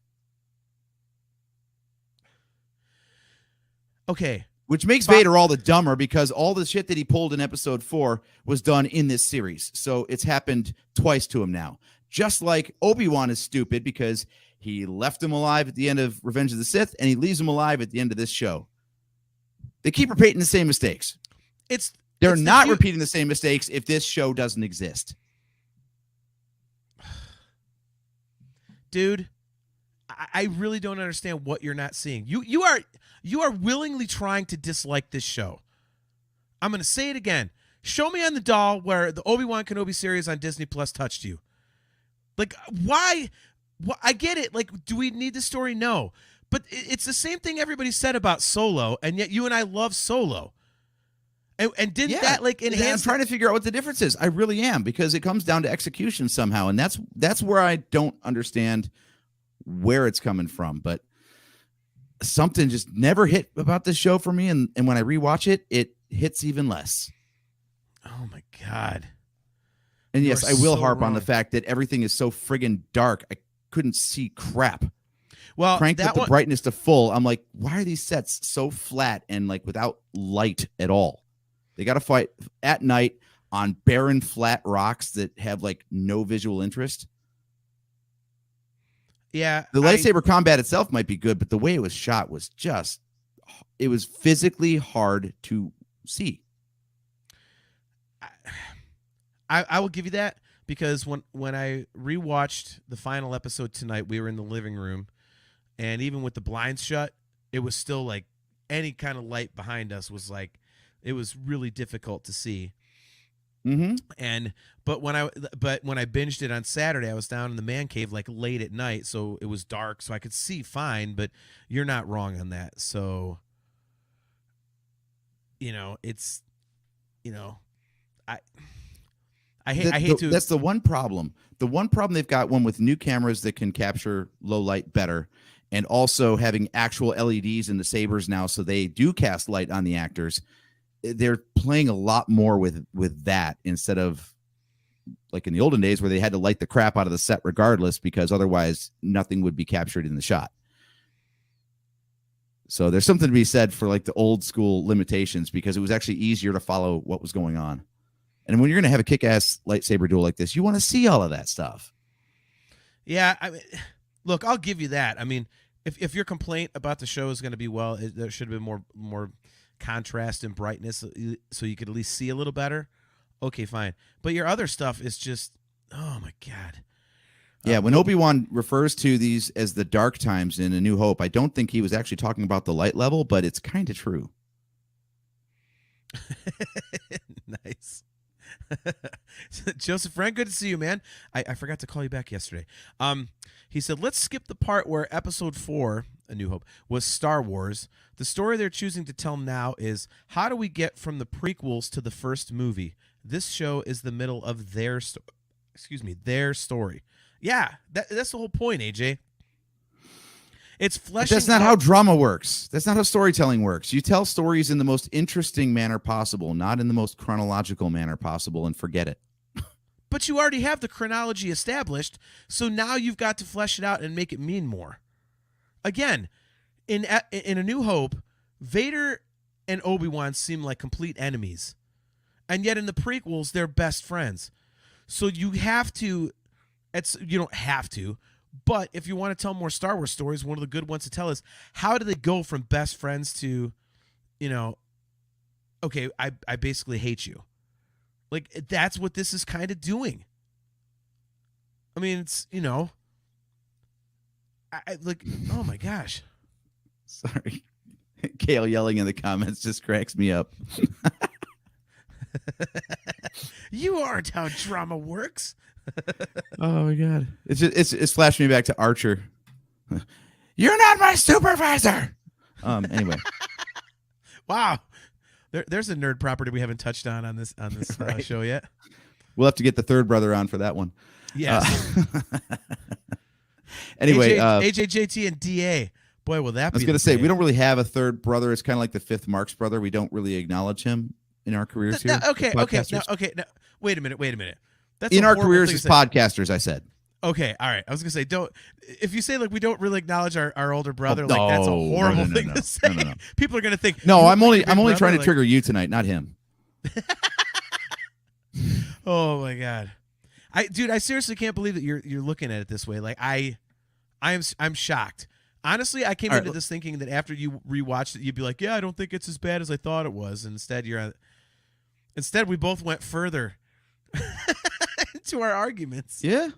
Okay. Which makes Vader all the dumber because all the shit that he pulled in episode 4 was done in this series. So it's happened twice to him now. Just like Obi-Wan is stupid because he left him alive at the end of Revenge of the Sith and he leaves him alive at the end of this show. They keep repeating the same mistakes. They're not repeating the same mistakes if this show doesn't exist. Dude, I really don't understand what you're not seeing. You are willingly trying to dislike this show. I'm going to say it again. Show me on the doll where the Obi-Wan Kenobi series on Disney Plus touched you. Like, why? I get it. Like, do we need the story? No. But it's the same thing everybody said about Solo, and yet you and I love Solo. And didn't that like enhance? I'm trying to figure out what the difference is. I really am, because it comes down to execution somehow, and that's where I don't understand where it's coming from. But something just never hit about this show for me, and when I rewatch it, it hits even less. Oh my God. And yes, I will harp on wrong. the fact that everything is so friggin' dark. I couldn't see crap. Well, Cranked up the brightness to full. I'm like, why are these sets so flat and like without light at all? They got to fight at night on barren, flat rocks that have like no visual interest. Yeah. The lightsaber combat itself might be good, but the way it was shot was it was physically hard to see. I will give you that, because when I rewatched the final episode tonight, we were in the living room, and even with the blinds shut, it was still like any kind of light behind us was like, it was really difficult to see. Mm-hmm. But when I binged it on Saturday, I was down in the man cave like late at night, so it was dark, so I could see fine. But you're not wrong on that. So, it's, I hate to. That's the one problem. The one problem they've got one with new cameras that can capture low light better, and also having actual LEDs in the sabers now, so they do cast light on the actors. They're playing a lot more with that instead of like in the olden days where they had to light the crap out of the set regardless, because otherwise nothing would be captured in the shot. So there's something to be said for like the old school limitations, because it was actually easier to follow what was going on. And when you're going to have a kick-ass lightsaber duel like this, you want to see all of that stuff. Yeah, I mean, look, I'll give you that. I mean, if your complaint about the show is going to be, there should have been more contrast and brightness so you could at least see a little better, okay, fine. But your other stuff is just, oh my God. Yeah, when Obi-Wan refers to these as the dark times in A New Hope, I don't think he was actually talking about the light level, but it's kind of true. Nice. Joseph Frank, good to see you, man. I forgot to call you back yesterday. He said, let's skip the part where episode 4, A New Hope, was Star Wars. The story they're choosing to tell now is, how do we get from the prequels to the first movie? This show is the middle of their story. Yeah, that's the whole point, AJ. It's fleshing. But that's not how drama works. That's not how storytelling works. You tell stories in the most interesting manner possible, not in the most chronological manner possible, and forget it. But you already have the chronology established, so now you've got to flesh it out and make it mean more. Again, in A New Hope, Vader and Obi-Wan seem like complete enemies, and yet in the prequels, they're best friends. So you have to. You don't have to. But if you want to tell more Star Wars stories, one of the good ones to tell is, how do they go from best friends to, okay, I basically hate you. Like, that's what this is kind of doing. I mean, it's, like, oh my gosh. Sorry. Kale yelling in the comments just cracks me up. You aren't how drama works. Oh my God. It's flashed me back to Archer. You're not my supervisor. Anyway. Wow. There's a nerd property we haven't touched on this Right. show yet. We'll have to get the third brother on for that one. Yes. Anyway, AJJT and DA. Boy, will that be? I was going to say, we don't really have a third brother. It's kind of like the fifth Marx brother. We don't really acknowledge him in our careers here. Okay. Now, wait a minute. That's in a our horrible careers thing as to say. podcasters, I said. Okay, all right. I was gonna say, don't. If you say like we don't really acknowledge our older brother, Oh, like that's a no, horrible no, thing to say. No. People are gonna think. No, "You I'm look only like your big trying to brother," trigger you tonight, not him. Oh my god, I seriously can't believe that you're looking at it this way. Like I'm shocked. Honestly, I came All into right, this thinking that after you rewatched it, you'd be like, yeah, I don't think it's as bad as I thought it was. And instead we both went further into our arguments. Yeah.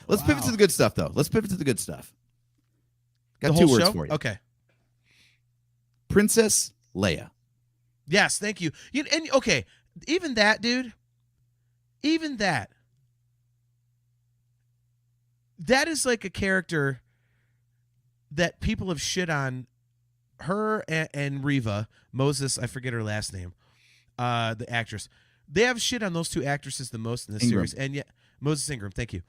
Let's pivot to the good stuff, though. Let's pivot to the good stuff. Got The two whole words show? for you. Okay. Princess Leia. Yes, thank you. And okay, even that, dude. Even that. That is like a character that people have shit on her and Reva Moses. I forget her last name. The actress. They have shit on those two actresses the most in this Ingram. series, and yet Moses Ingram. Thank you.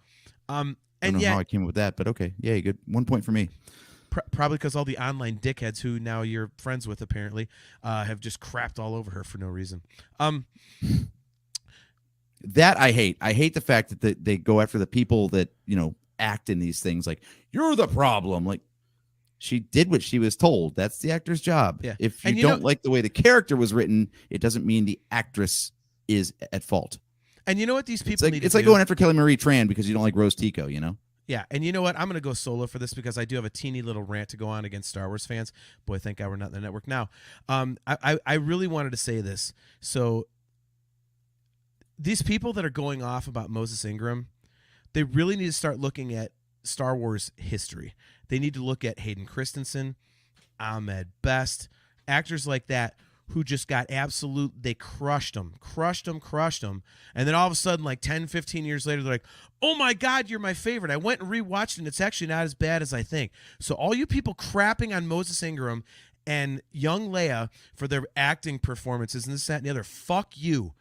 I don't And know yet how I came up with that, but okay. Yeah, good. 1 point for me. probably because all the online dickheads who now you're friends with apparently have just crapped all over her for no reason. That I hate. I hate the fact that they go after the people that, act in these things like, you're the problem. Like, she did what she was told. That's the actor's job. Yeah. If you And don't like the way the character was written, it doesn't mean the actress is at fault. And you know what these people need to It's like do? going after Kelly Marie Tran because you don't like Rose Tico, Yeah, and you know what? I'm going to go solo for this because I do have a teeny little rant to go on against Star Wars fans. Boy, thank God we're not in the network now. I really wanted to say this. So these people that are going off about Moses Ingram, they really need to start looking at Star Wars history. They need to look at Hayden Christensen, Ahmed Best, actors like that who just got they crushed them. And then all of a sudden, like 10, 15 years later, they're like, oh my God, you're my favorite. I went and rewatched it, and it's actually not as bad as I think. So all you people crapping on Moses Ingram and young Leia for their acting performances and this, that, and the other, fuck you.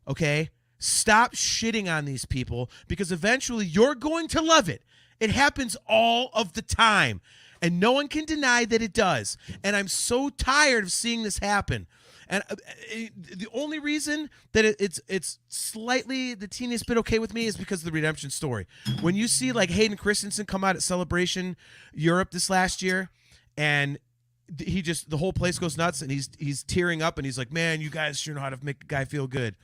Okay? Stop shitting on these people because eventually you're going to love it. It happens all of the time. And no one can deny that it does. And I'm so tired of seeing this happen. And the only reason that it's slightly the teeniest bit okay with me is because of the redemption story. When you see like Hayden Christensen come out at Celebration Europe this last year, and the whole place goes nuts, and he's tearing up, and he's like, man, you guys sure know how to make a guy feel good.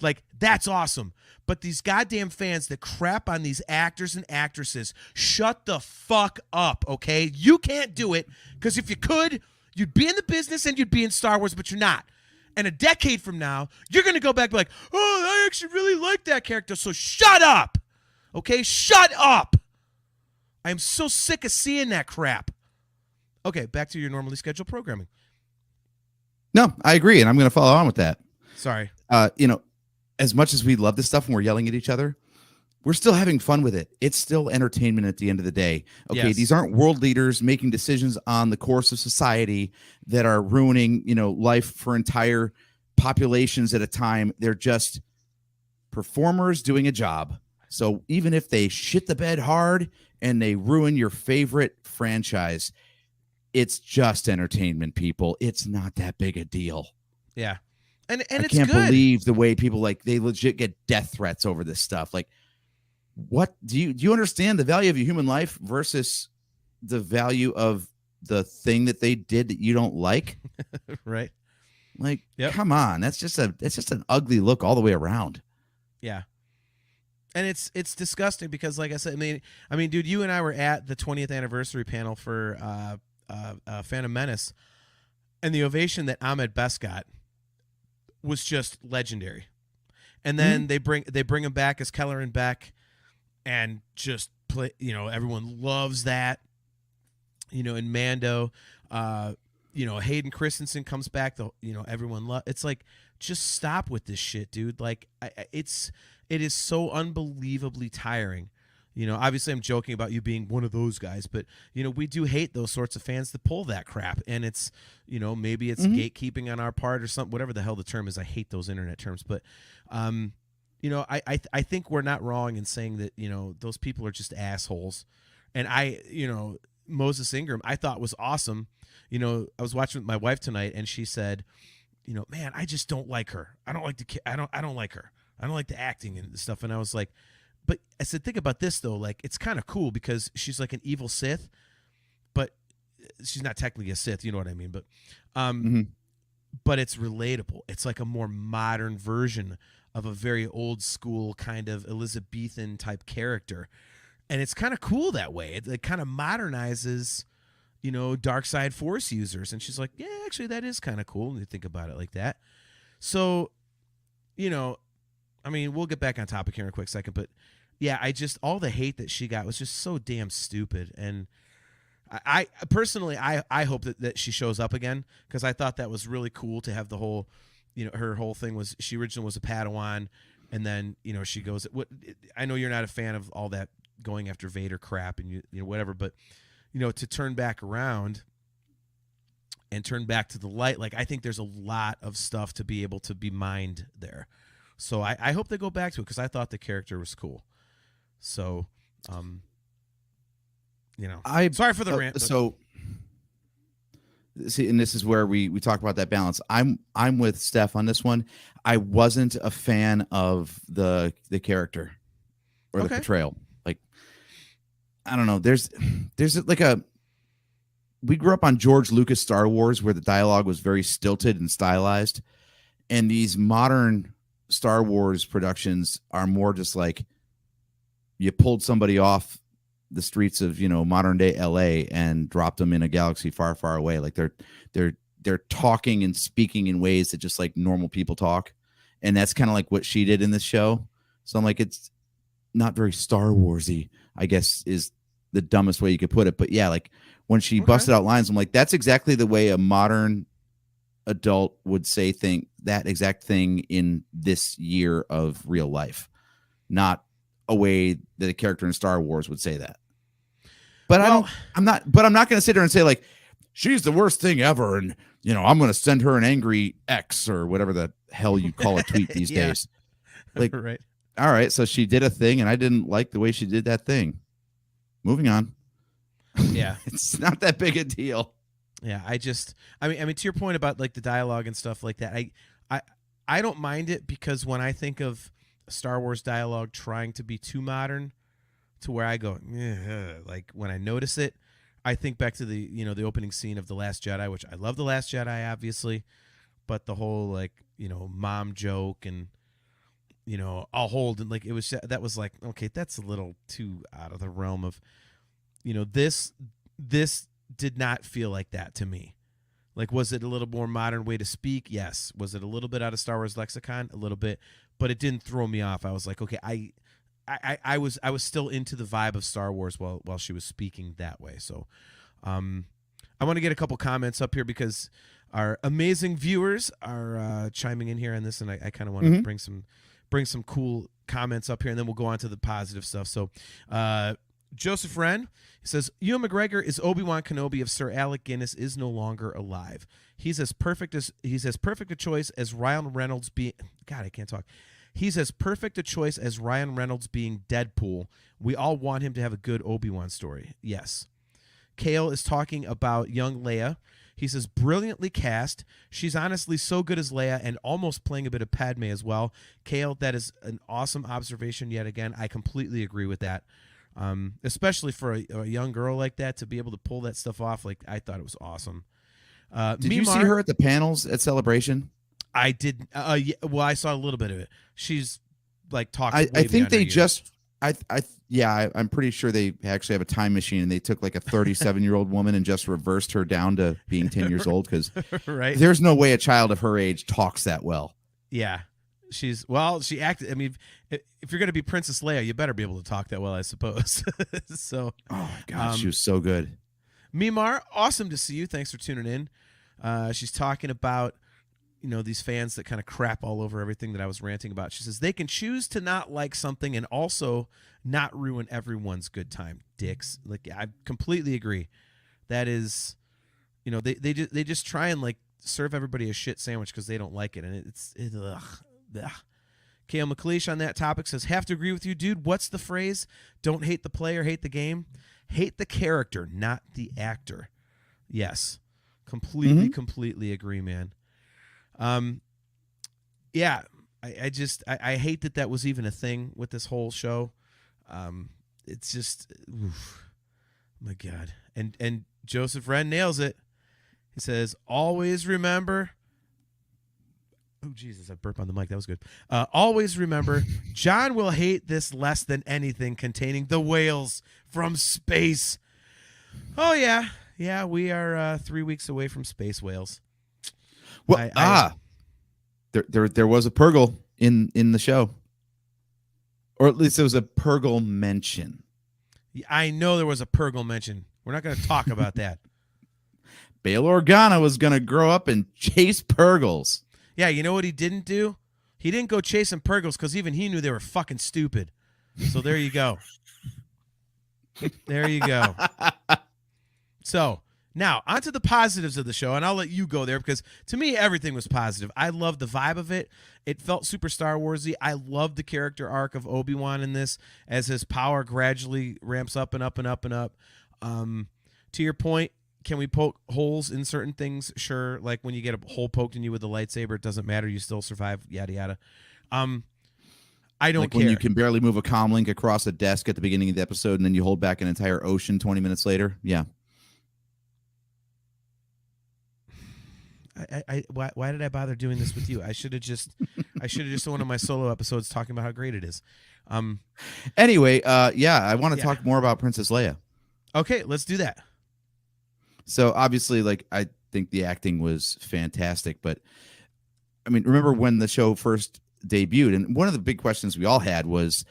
Like, that's awesome. But these goddamn fans that crap on these actors and actresses, shut the fuck up, okay? You can't do it, because if you could, you'd be in the business and you'd be in Star Wars, but you're not. And a decade from now, you're going to go back and be like, oh, I actually really like that character, so shut up, okay? Shut up. I am so sick of seeing that crap. Okay, back to your normally scheduled programming. No, I agree, and I'm going to follow on with that. Sorry. As much as we love this stuff and we're yelling at each other, we're still having fun with it. It's still entertainment at the end of the day. Okay, Yes. These aren't world leaders making decisions on the course of society that are ruining, life for entire populations at a time. They're just performers doing a job. So even if they shit the bed hard and they ruin your favorite franchise, it's just entertainment, people. It's not that big a deal. Yeah. And I it's can't good. believe the way people they legit get death threats over this stuff. Like, what do you understand the value of a human life versus the value of the thing that they did that you don't like? Right. Like, Yep. Come on, that's just an ugly look all the way around. Yeah. And it's disgusting because, like I said, I mean, dude, you and I were at the 20th anniversary panel for Phantom Menace, and the ovation that Ahmed Best got was just legendary. And then they bring him back as Keller and Beck, and just play. Everyone loves that. In Mando, Hayden Christensen comes back. Everyone loves. It's like, just stop with this shit, dude. Like, it is so unbelievably tiring Obviously I'm joking about you being one of those guys, but we do hate those sorts of fans that pull that crap, and it's maybe it's gatekeeping on our part or something, whatever the hell the term is. I hate those internet terms, but I think we're not wrong in saying that those people are just assholes. And Moses Ingram I thought was awesome. I was watching with my wife tonight, and she said, man, I just don't like her. I don't like I don't like her. I don't like the acting and stuff. And I was like, but I said, think about this though. Like, it's kind of cool because she's like an evil Sith, but she's not technically a Sith. You know what I mean? But, but it's relatable. It's like a more modern version of a very old school kind of Elizabethan type character. And it's kind of cool that way. It kind of modernizes, dark side Force users. And she's like, yeah, actually that is kind of cool when you think about it like that. So, we'll get back on topic here in a quick second, but yeah, all the hate that she got was just so damn stupid. And I personally, I hope that she shows up again, because I thought that was really cool to have the whole, her whole thing was she originally was a Padawan, and then, she goes, I know you're not a fan of all that going after Vader crap and whatever, but, to turn back around and turn back to the light, like, I think there's a lot of stuff to be able to be mined there. So I hope they go back to it, because I thought the character was cool. So, sorry for the rant. So, see, and this is where we talk about that balance. I'm with Steph on this one. I wasn't a fan of the character or the portrayal. Like, I don't know. There's like we grew up on George Lucas Star Wars, where the dialogue was very stilted and stylized, and these modern Star Wars productions are more just like you pulled somebody off the streets of modern day LA and dropped them in a galaxy far, far away. Like they're talking and speaking in ways that just like normal people talk, and that's kind of like what she did in this show. So I'm like, it's not very Star Warsy, I guess, is the dumbest way you could put it. But yeah, like when she busted out lines, I'm like, that's exactly the way a modern adult would say that exact thing in this year of real life, not a way that a character in Star Wars would say that. But I'm not going to sit there and say like, she's the worst thing ever, and I'm going to send her an angry X or whatever the hell you call a tweet these days. Like, right. All right, so she did a thing, and I didn't like the way she did that thing. Moving on. Yeah. It's not that big a deal. Yeah, I mean, to your point about like the dialogue and stuff like that, I don't mind it, because when I think of Star Wars dialogue trying to be too modern, to where I go, like when I notice it, I think back to the the opening scene of The Last Jedi, which I love The Last Jedi, obviously, but the whole like mom joke and I'll hold, and like that was like, okay, that's a little too out of the realm of this did not feel like that to me. Like, was it a little more modern way to speak? Yes. Was it a little bit out of Star Wars lexicon? A little bit, but it didn't throw me off. I was like, okay, I was still into the vibe of Star Wars while she was speaking that way. So, I want to get a couple comments up here, because our amazing viewers are chiming in here on this, and I kind of want to bring some cool comments up here, and then we'll go on to the positive stuff. So, Joseph Wren says, Ewan McGregor is Obi-Wan Kenobi if Sir Alec Guinness is no longer alive. He's as perfect a choice as Ryan Reynolds being God, I can't talk. He's as perfect a choice as Ryan Reynolds being Deadpool. We all want him to have a good Obi-Wan story. Yes. Kale is talking about young Leia. He says, brilliantly cast. She's honestly so good as Leia, and almost playing a bit of Padme as well. Kale, that is an awesome observation yet again. I completely agree with that. Especially for a young girl like that to be able to pull that stuff off. Like, I thought it was awesome. Did you see her at the panels at Celebration? I did. Yeah, well, I saw a little bit of it. She's like talking. I think they just. I'm pretty sure they actually have a time machine, and they took like a 37-year-old woman and just reversed her down to being 10 years old, because right. There's no way a child of her age talks that well. Yeah. She acted. I mean, if you're going to be Princess Leia, you better be able to talk that well, I suppose. So, oh my gosh, she was so good. Mimar, awesome to see you. Thanks for tuning in. She's talking about these fans that kind of crap all over everything that I was ranting about. She says they can choose to not like something and also not ruin everyone's good time. Dicks. Like, I completely agree. That is, they just try and like serve everybody a shit sandwich because they don't like it, and it's ugh. Kale McLeish on that topic says, have to agree with you, dude. What's the phrase? Don't hate the player, hate the game. Hate the character, not the actor. Yes. Completely agree, man. Yeah, I hate that was even a thing with this whole show. It's just, oof, my God. And Joseph Wren nails it. He says, always remember. Oh, Jesus, I burped on the mic. That was good. Always remember, John will hate this less than anything containing the whales from space. Oh, yeah. Yeah, we are 3 weeks away from space whales. Well, there was a Purgle in the show. Or at least there was a Purgle mention. I know there was a Purgle mention. We're not going to talk about that. Bail Organa was going to grow up and chase Purgles. Yeah, you know what he didn't do? He didn't go chasing Purgles because even he knew they were fucking stupid. So there you go. There you go. So now onto the positives of the show, and I'll let you go there because to me everything was positive. I loved the vibe of it. It felt super Star Warsy. I loved the character arc of Obi-Wan in this as his power gradually ramps up and up and up and up. To your point, can we poke holes in certain things? Sure. Like when you get a hole poked in you with a lightsaber, it doesn't matter. You still survive, yada, yada. I don't care. When you can barely move a comm link across a desk at the beginning of the episode and then you hold back an entire ocean 20 minutes later. Yeah. Why did I bother doing this with you? I should have just done one of my solo episodes talking about how great it is. Anyway, yeah, I want to talk more about Princess Leia. Okay, let's do that. So obviously, like, I think the acting was fantastic, but I mean, remember when the show first debuted, and one of the big questions we all had was,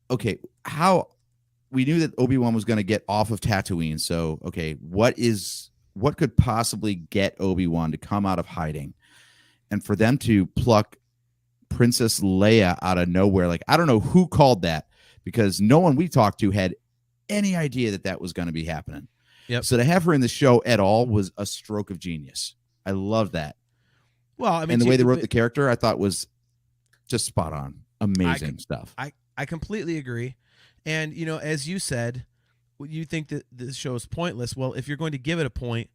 okay, how we knew that Obi-Wan was going to get off of Tatooine. So, okay, what could possibly get Obi-Wan to come out of hiding? And for them to pluck Princess Leia out of nowhere, like, I don't know who called that, because no one we talked to had any idea that was going to be happening. Yep. So to have her in the show at all was a stroke of genius. I love that. Well, I mean, and the way they wrote the character, I thought was just spot on. Amazing stuff. I completely agree. And, as you said, you think that the show is pointless. Well, if you're going to give it a point,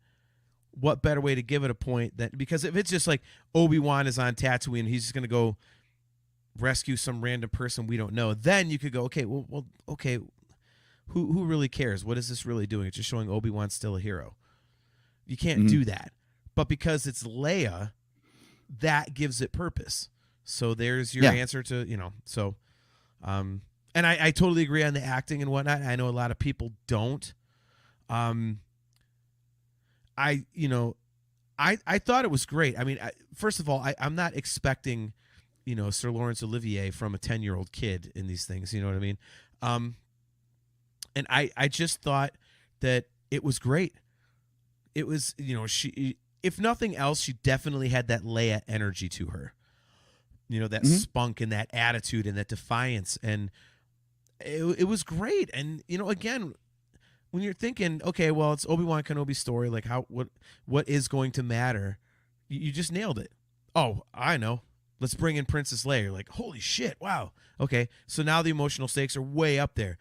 what better way to give it a point than, because if it's just like Obi-Wan is on Tatooine and he's just going to go rescue some random person we don't know, then you could go, okay, okay, who really cares? What is this really doing? It's just showing Obi-Wan's still a hero. You can't do that. But because it's Leia, that gives it purpose. So there's your answer to, so, and I totally agree on the acting and whatnot. I know a lot of people don't. I thought it was great. I mean, first of all, I'm not expecting, Sir Laurence Olivier from a 10-year-old kid in these things. You know what I mean? And I just thought that it was great. It was, she, if nothing else, she definitely had that Leia energy to her. That spunk and that attitude and that defiance. And it was great. And, again, when you're thinking, okay, well, it's Obi-Wan Kenobi's story, like what is going to matter? You just nailed it. Oh, I know. Let's bring in Princess Leia. You're like, holy shit, wow. Okay, so now the emotional stakes are way up there.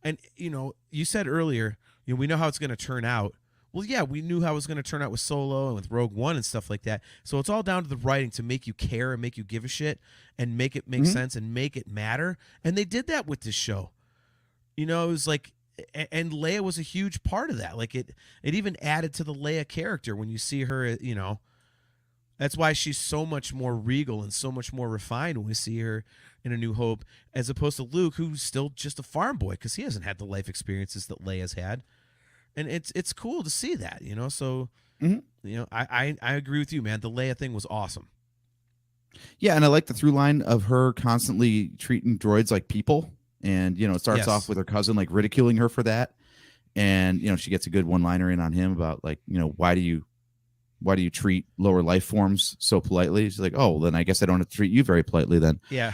And, you said earlier, we know how it's going to turn out. Well, yeah, we knew how it was going to turn out with Solo and with Rogue One and stuff like that. So it's all down to the writing to make you care and make you give a shit and make it make sense and make it matter. And they did that with this show. It was like, and Leia was a huge part of that. Like it even added to the Leia character when you see her, that's why she's so much more regal and so much more refined when we see her in A New Hope, as opposed to Luke, who's still just a farm boy because he hasn't had the life experiences that Leia's had. And it's cool to see that, So, I agree with you, man. The Leia thing was awesome. Yeah, and I like the through line of her constantly treating droids like people. And, it starts off with her cousin, like, ridiculing her for that. And, she gets a good one-liner in on him about, like, why do you why do you treat lower life forms so politely? She's like, oh, then I guess I don't have to treat you very politely then. Yeah.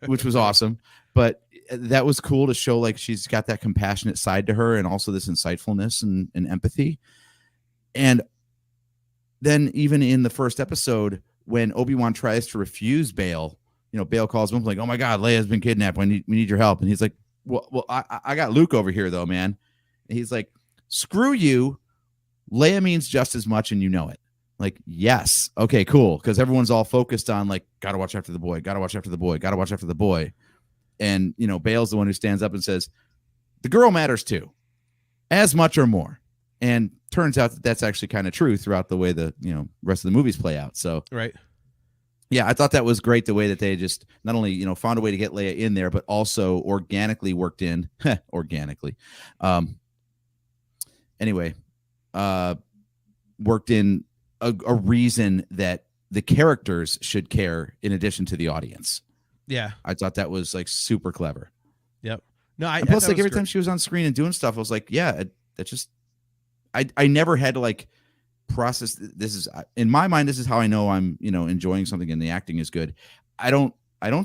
Which was awesome. But that was cool to show like she's got that compassionate side to her and also this insightfulness and empathy. And then even in the first episode, when Obi-Wan tries to refuse Bail, Bail calls him like, oh my God, Leia's been kidnapped. We need your help. And he's like, well, I got Luke over here though, man. And he's like, screw you. Leia means just as much and you know it. Like, yes. Okay, cool. Because everyone's all focused on like, gotta watch after the boy, gotta watch after the boy, gotta watch after the boy. And, Bail's the one who stands up and says, the girl matters too, as much or more. And turns out that that's actually kind of true throughout the way the, rest of the movies play out. So, right. Yeah, I thought that was great the way that they just not only, found a way to get Leia in there, but also organically worked in, organically. Anyway, worked in a reason that the characters should care in addition to the audience. Yeah. I thought that was like super clever. Yep. No, and plus like every time she was on screen and doing stuff, I was like, yeah, that just, I never had to like process. This is in my mind, this is how I know I'm, enjoying something and the acting is good. I don't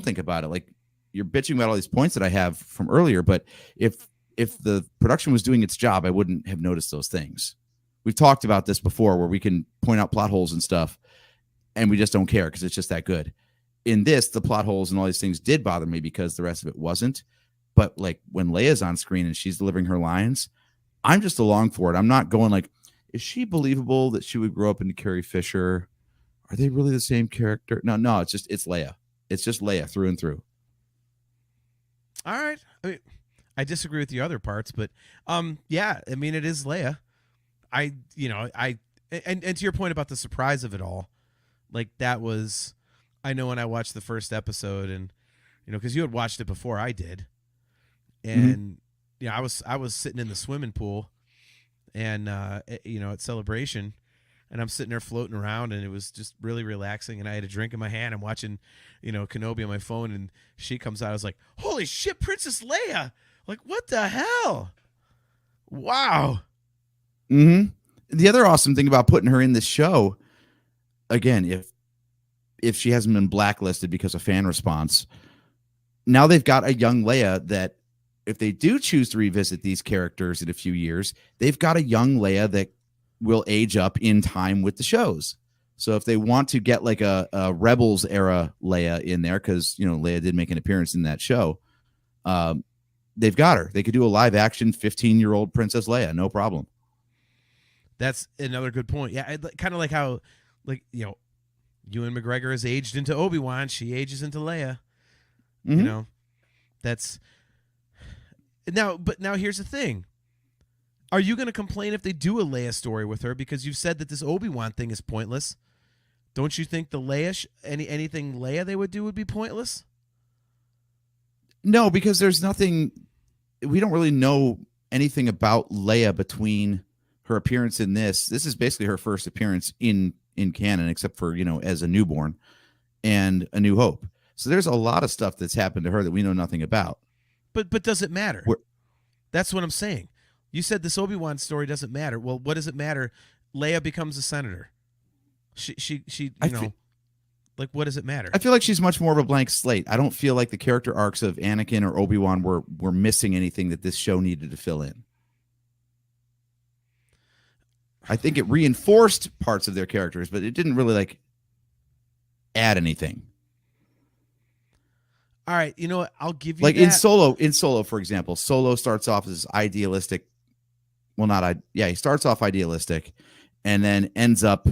think about it. Like you're bitching about all these points that I have from earlier, but if the production was doing its job, I wouldn't have noticed those things. We've talked about this before where we can point out plot holes and stuff and we just don't care because it's just that good. In this, the plot holes and all these things did bother me because the rest of it wasn't. But like when Leia's on screen and she's delivering her lines, I'm just along for it. I'm not going like, is she believable that she would grow up into Carrie Fisher? Are they really the same character? No, it's Leia. It's just Leia through and through. All right. I mean, I disagree with the other parts, but yeah, I mean, it is Leia. And to your point about the surprise of it all, like that was, I know when I watched the first episode and, because you had watched it before I did. And, I was sitting in the swimming pool and, at Celebration, and I'm sitting there floating around and it was just really relaxing. And I had a drink in my hand. I'm watching, Kenobi on my phone and she comes out. I was like, holy shit, Princess Leia. Like, what the hell? Wow. The other awesome thing about putting her in this show, again, if she hasn't been blacklisted because of fan response, now they've got a young Leia that if they do choose to revisit these characters in a few years, they've got a young Leia that will age up in time with the shows. So if they want to get like a Rebels era Leia in there, because, Leia did make an appearance in that show, they've got her. They could do a live action 15-year-old Princess Leia, no problem. That's another good point. Yeah, kind of like how, like, Ewan McGregor has aged into Obi-Wan. She ages into Leia. That's now. But now here's the thing: are you going to complain if they do a Leia story with her because you've said that this Obi-Wan thing is pointless? Don't you think the Leia anything Leia they would do would be pointless? No, because there's nothing. We don't really know anything about Leia between her appearance in this. This is basically her first appearance in canon, except for, as a newborn and A New Hope. So there's a lot of stuff that's happened to her that we know nothing about. But does it matter? That's what I'm saying. You said this Obi-Wan story doesn't matter. Well, what does it matter? Leia becomes a senator. She like, what does it matter? I feel like she's much more of a blank slate. I don't feel like the character arcs of Anakin or Obi-Wan were missing anything that this show needed to fill in. I think it reinforced parts of their characters, but it didn't really like add anything. All right, you know what? I'll give you like that. in Solo, for example. Solo starts off as idealistic. Well, he starts off idealistic and then ends up,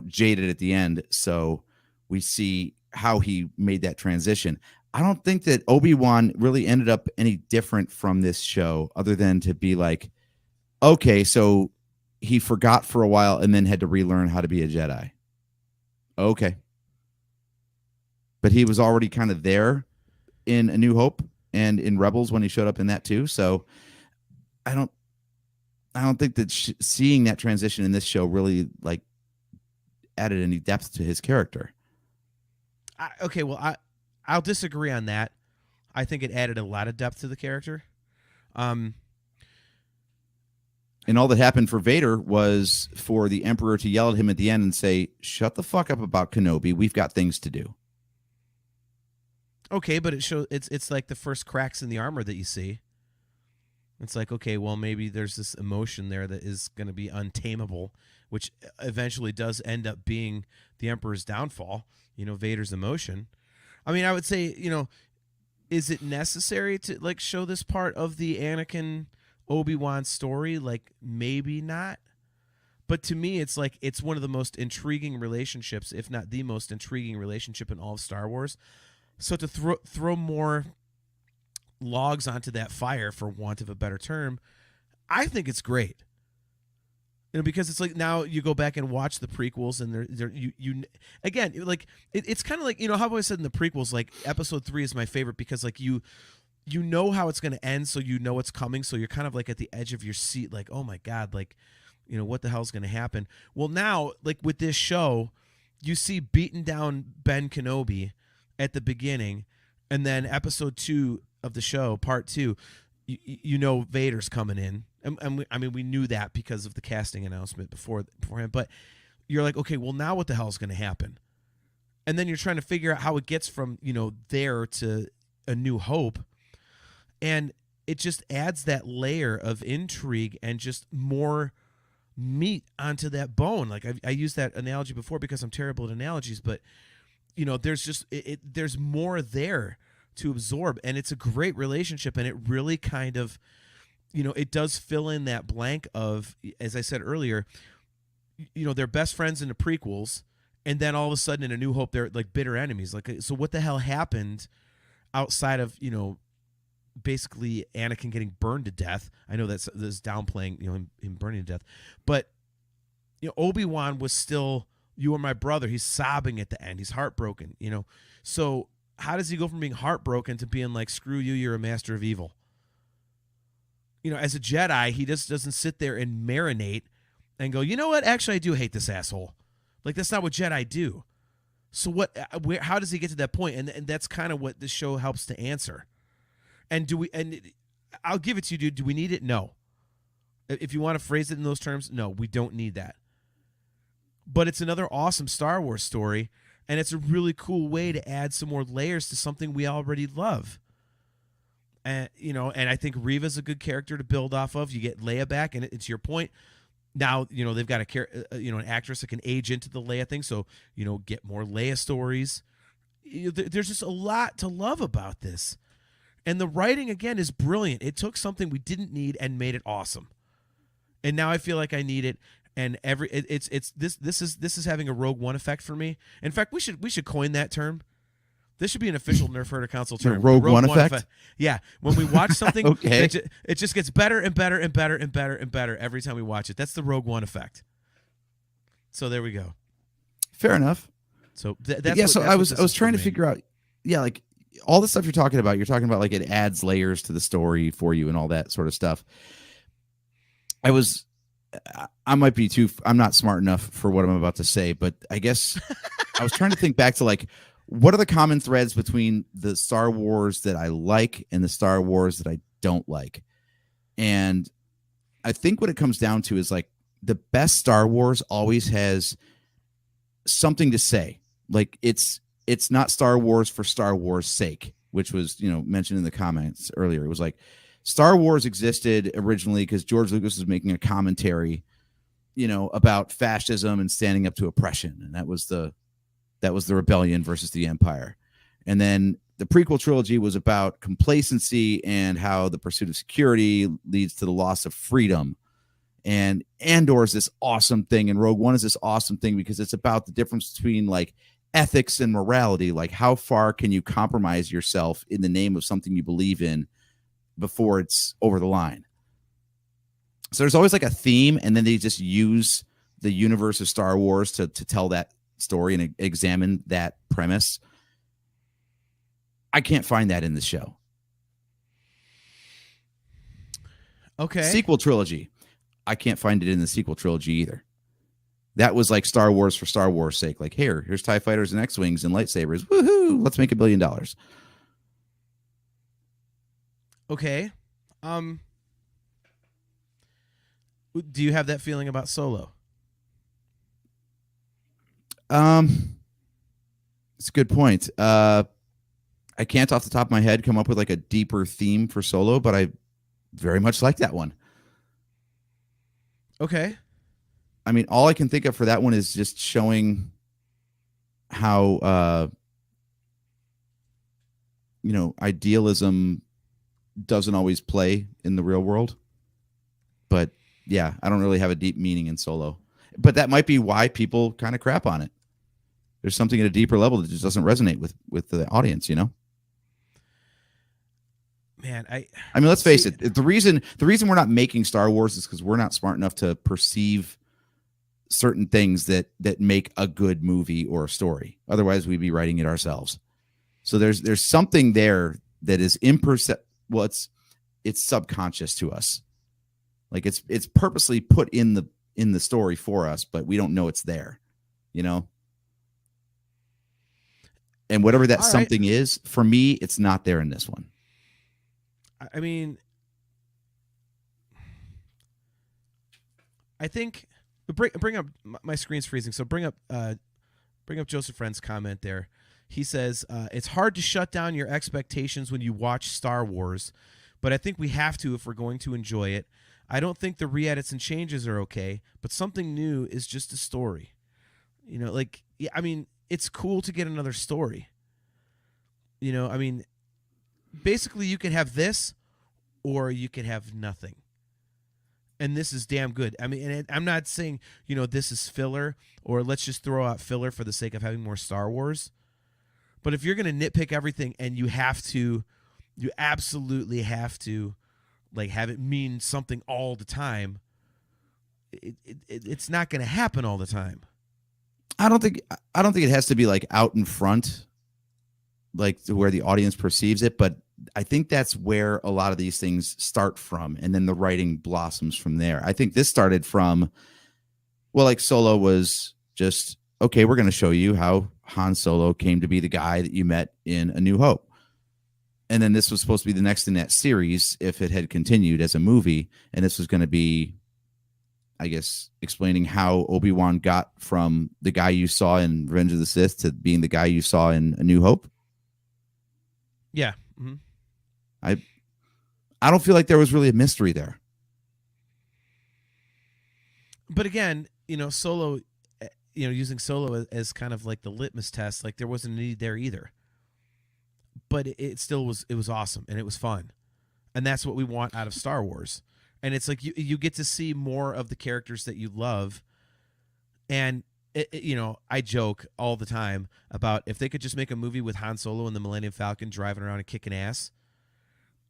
jaded at the end. So we see how he made that transition. I don't think that Obi-Wan really ended up any different from this show other than to be like, okay, so he forgot for a while and then had to relearn how to be a Jedi. Okay. But he was already kind of there in A New Hope and in Rebels when he showed up in that too. So I don't think that seeing that transition in this show really like added any depth to his character. I'll disagree on that. I think it added a lot of depth to the character. And all that happened for Vader was for the Emperor to yell at him at the end and say, "Shut the fuck up about Kenobi. We've got things to do." Okay, but it's like the first cracks in the armor that you see. It's like, okay, well, maybe there's this emotion there that is going to be untamable, which eventually does end up being the Emperor's downfall, Vader's emotion. I mean, I would say, is it necessary to like show this part of the Anakin Obi-Wan story? Like, maybe not. But to me, it's like it's one of the most intriguing relationships, if not the most intriguing relationship in all of Star Wars. So to throw more logs onto that fire, for want of a better term, I think it's great. Because it's like now you go back and watch the prequels, and you again, like it's kind of like how I said in the prequels, like Episode 3 is my favorite because like you know how it's going to end, so you know what's coming, so you're kind of like at the edge of your seat, like, oh my god, like what the hell's going to happen? Well, now like with this show, you see beaten down Ben Kenobi at the beginning, and then Episode 2 of the show, Part 2, Vader's coming in. And I mean, we knew that because of the casting announcement beforehand. But you're like, okay, well, now what the hell is going to happen? And then you're trying to figure out how it gets from there to A New Hope, and it just adds that layer of intrigue and just more meat onto that bone. Like I used that analogy before because I'm terrible at analogies, but there's just there's more there to absorb, and it's a great relationship, and it really kind of it does fill in that blank of, as I said earlier, they're best friends in the prequels, and then all of a sudden in A New Hope they're like bitter enemies. Like, so what the hell happened outside of basically Anakin getting burned to death? I know that's downplaying him burning to death, but Obi-Wan was still, "You are my brother." He's sobbing at the end. He's heartbroken. So how does he go from being heartbroken to being like, "Screw you, you're a master of evil"? As a Jedi, he just doesn't sit there and marinate and go, "You know what? Actually, I do hate this asshole." Like, that's not what Jedi do. So how does he get to that point? And that's kind of what this show helps to answer. And I'll give it to you, dude. Do we need it? No. If you want to phrase it in those terms, no, we don't need that. But it's another awesome Star Wars story, and it's a really cool way to add some more layers to something we already love. And and I think Reva's a good character to build off of. You get Leia back, and it's your point. Now they've got an actress that can age into the Leia thing, so get more Leia stories. There's just a lot to love about this, and the writing again is brilliant. It took something we didn't need and made it awesome, and now I feel like I need it. And this is having a Rogue One effect for me. In fact, we should coin that term. This should be an official Nerfherder Council term. Rogue One effect? Yeah. When we watch something, okay. it just gets better and better and better and better and better every time we watch it. That's the Rogue One effect. So there we go. Fair enough. So I was trying to figure out, like all the stuff you're talking about like it adds layers to the story for you and all that sort of stuff. I'm not smart enough for what I'm about to say, but I guess I was trying to think back to like, what are the common threads between the Star Wars that I like and the Star Wars that I don't like? And I think what it comes down to is like the best Star Wars always has something to say. Like it's not Star Wars for Star Wars' sake, which was, mentioned in the comments earlier. It was like Star Wars existed originally because George Lucas was making a commentary, about fascism and standing up to oppression. And that was the rebellion versus the empire. And then the prequel trilogy was about complacency and how the pursuit of security leads to the loss of freedom. And Andor is this awesome thing, and Rogue One is this awesome thing because it's about the difference between like ethics and morality. Like, how far can you compromise yourself in the name of something you believe in before it's over the line? So there's always like a theme, and then they just use the universe of Star Wars to tell that story and examine that premise. I can't find that in the show. Okay. Sequel trilogy. I can't find it in the sequel trilogy either. That was like Star Wars for Star Wars' sake. Like, here's TIE fighters and X-Wings and lightsabers. Woohoo! Let's make $1 billion. Okay. Do you have that feeling about Solo? It's a good point. I can't off the top of my head come up with like a deeper theme for Solo, but I very much like that one. Okay. I mean, all I can think of for that one is just showing how idealism doesn't always play in the real world. But yeah, I don't really have a deep meaning in Solo. But that might be why people kind of crap on it. There's something at a deeper level that just doesn't resonate with the audience, Man, I mean, let's face it. The reason we're not making Star Wars is because we're not smart enough to perceive certain things that make a good movie or a story. Otherwise, we'd be writing it ourselves. So there's something there that is imperceptible. Well, it's subconscious to us. Like it's purposely put in the story for us, but we don't know it's there. And whatever that something is, for me, it's not there in this one. I mean, I think bring up my screen's freezing. So bring up Joseph Friend's comment there. He says it's hard to shut down your expectations when you watch Star Wars, but I think we have to if we're going to enjoy it. I don't think the re-edits and changes are okay, but something new is just a story. Yeah, I mean, it's cool to get another story. I mean, basically you can have this or you can have nothing. And this is damn good. I mean, and I'm not saying, this is filler or let's just throw out filler for the sake of having more Star Wars. But if you're going to nitpick everything and you absolutely have to like have it mean something all the time, it's not going to happen all the time. I don't think it has to be like out in front, like to where the audience perceives it, but I think that's where a lot of these things start from, and then the writing blossoms from there. I think this started from, well, like Solo was just, okay, we're going to show you how Han Solo came to be the guy that you met in A New Hope. And then this was supposed to be the next in that series if it had continued as a movie, and this was going to be, I guess, explaining how Obi-Wan got from the guy you saw in Revenge of the Sith to being the guy you saw in A New Hope. Yeah. Mm-hmm. I don't feel like there was really a mystery there. But again, Solo, using Solo as kind of like the litmus test, like there wasn't a need there either. But it still was, it was awesome and it was fun. And that's what we want out of Star Wars. And it's like you get to see more of the characters that you love. And, I joke all the time about if they could just make a movie with Han Solo and the Millennium Falcon driving around and kicking ass,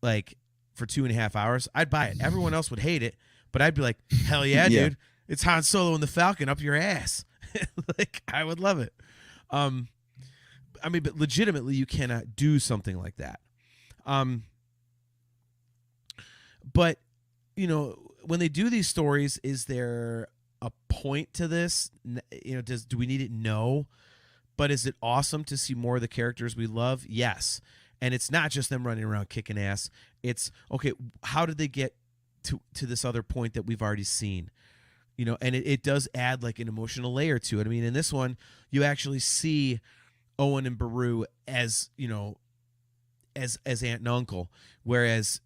like for 2.5 hours, I'd buy it. Everyone else would hate it, but I'd be like, hell yeah, dude. It's Han Solo and the Falcon up your ass. Like, I would love it. I mean, but legitimately, you cannot do something like that. But, when they do these stories, is there a point to this? Do we need it? No. But is it awesome to see more of the characters we love? Yes. And it's not just them running around kicking ass. It's, okay, how did they get to this other point that we've already seen? And it does add like an emotional layer to it. I mean, in this one, you actually see Owen and Beru as, as aunt and uncle, whereas,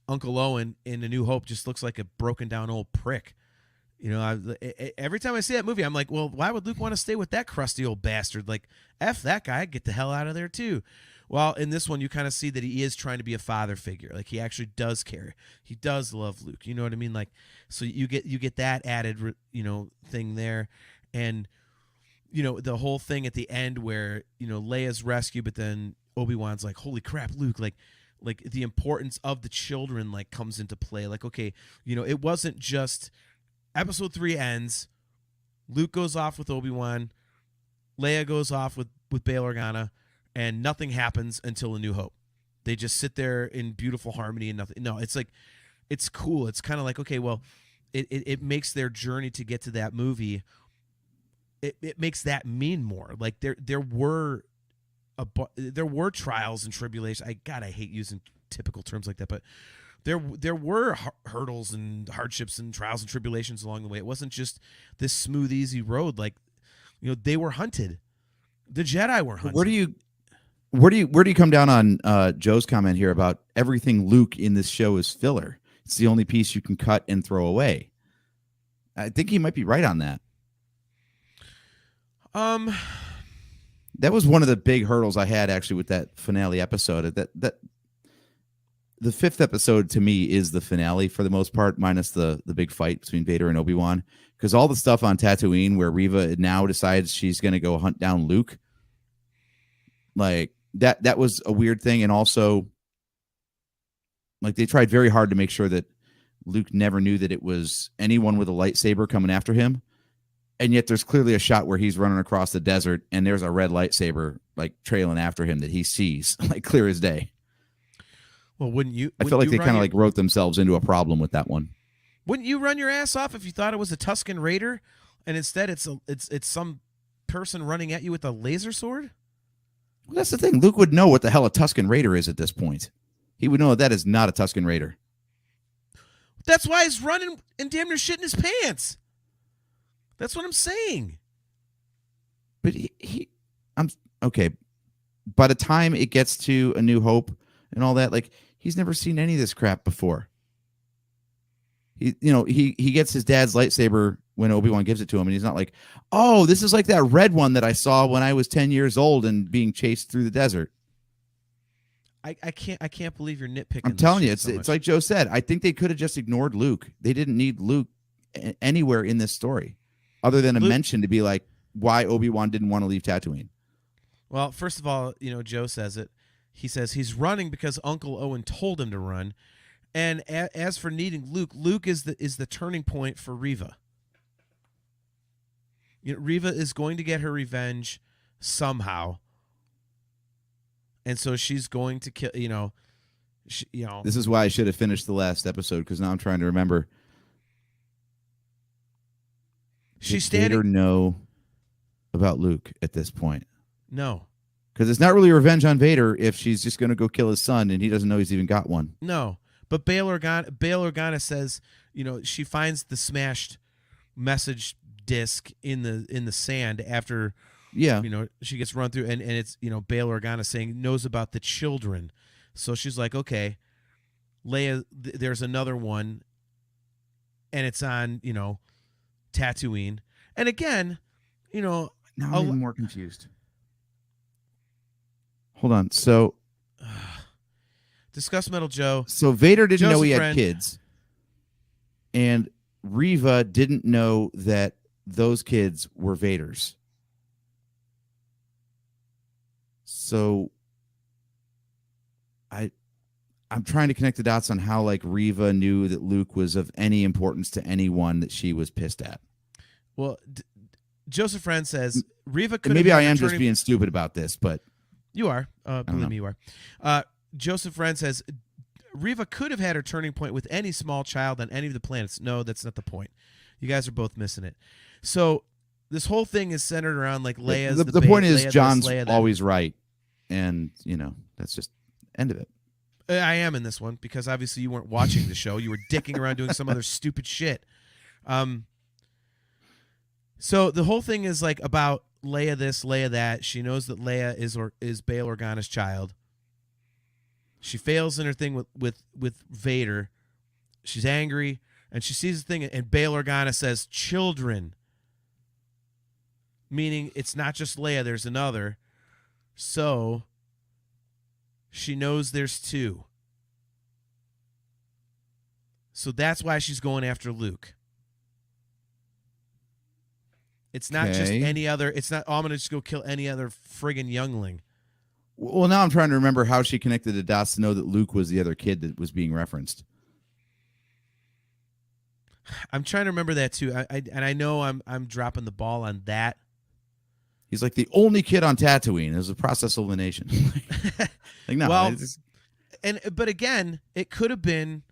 Uncle Owen in A New Hope just looks like a broken down old prick. Every time I see that movie, I'm like, well, why would Luke want to stay with that crusty old bastard? Like, F that guy, get the hell out of there too. Well, in this one, you kind of see that he is trying to be a father figure. Like, he actually does care. He does love Luke. You know what I mean? Like, so you get that added, thing there. And, the whole thing at the end where, Leia's rescued, but then Obi-Wan's like, holy crap, Luke, like the importance of the children, like, comes into play. Like, okay, it wasn't just episode 3 ends, Luke goes off with Obi-Wan, Leia goes off with Bail Organa, and nothing happens until A New Hope. They just sit there in beautiful harmony and nothing. No, it's like, it's cool. It's kind of like, okay, well, it makes their journey to get to that movie, it makes that mean more. Like, there were trials and tribulations. I hate using typical terms like that, but there were hurdles and hardships and trials and tribulations along the way. It wasn't just this smooth, easy road. Like, they were hunted. The Jedi were hunted. Where do you come down on Joe's comment here about everything Luke in this show is filler? It's the only piece you can cut and throw away. I think he might be right on that. That was one of the big hurdles I had actually with that finale episode. That the 5th episode to me is the finale for the most part, minus the big fight between Vader and Obi-Wan, because all the stuff on Tatooine where Reva now decides she's going to go hunt down Luke, like that was a weird thing. And also, like, they tried very hard to make sure that Luke never knew that it was anyone with a lightsaber coming after him. And yet there's clearly a shot where he's running across the desert and there's a red lightsaber like trailing after him that he sees, like clear as day. Well, wouldn't you? I feel like they kind of like wrote themselves into a problem with that one. Wouldn't you run your ass off if you thought it was a Tusken Raider, and instead it's some person running at you with a laser sword? Well, that's the thing. Luke would know what the hell a Tusken Raider is at this point. He would know that is not a Tusken Raider. That's why he's running and damn near shitting his pants. That's what I'm saying. But I'm okay. By the time it gets to A New Hope and all that, like, he's never seen any of this crap before. He gets his dad's lightsaber when Obi-Wan gives it to him, and he's not like, oh, this is like that red one that I saw when I was 10 years old and being chased through the desert. I can't believe you're nitpicking. I'm telling you, it's like Joe said. I think they could have just ignored Luke. They didn't need Luke anywhere in this story, other than a mention to be like why Obi-Wan didn't want to leave Tatooine. Well, first of all, Joe says it. He says he's running because Uncle Owen told him to run. And as for needing Luke, Luke is the turning point for Reva. Reva is going to get her revenge somehow. And so she's going to kill, This is why I should have finished the last episode, because now I'm trying to remember. She's standing. Vader know about Luke at this point? No. Because it's not really revenge on Vader if she's just going to go kill his son and he doesn't know he's even got one. No. But Bail Organa says, she finds the smashed message disc in the sand after... Yeah, she gets run through, and it's Bail Organa saying knows about the children, so she's like, okay, Leia, there's another one, and it's on Tatooine, and again, now I'm even more confused. Hold on, so discuss Metal Joe. So Vader didn't know he had kids, and Reva didn't know that those kids were Vader's. So I'm trying to connect the dots on how like Reva knew that Luke was of any importance to anyone that she was pissed at. Well, Joseph Friend says Reva could. Maybe I am just being stupid about this, but you are. Believe me, you are. Joseph Friend says Reva could have had her turning point with any small child on any of the planets. No, that's not the point. You guys are both missing it. So this whole thing is centered around like Leia's. The point is John's always right. And, that's just end of it. I am in this one because obviously you weren't watching the show. You were dicking around doing some other stupid shit. So the whole thing is like about Leia this, Leia that. She knows that Leia is Bail Organa's child. She fails in her thing with Vader. She's angry, and she sees the thing, and Bail Organa says, children. Meaning it's not just Leia, there's another. So she knows there's two. So that's why she's going after Luke. It's not just any other. It's not, I'm going to just go kill any other friggin' youngling. Well, now I'm trying to remember how she connected the dots to know that Luke was the other kid that was being referenced. I'm trying to remember that too. I know I'm dropping the ball on that. He's like the only kid on Tatooine. It was a process of elimination. Like no, well, but again, it could have been,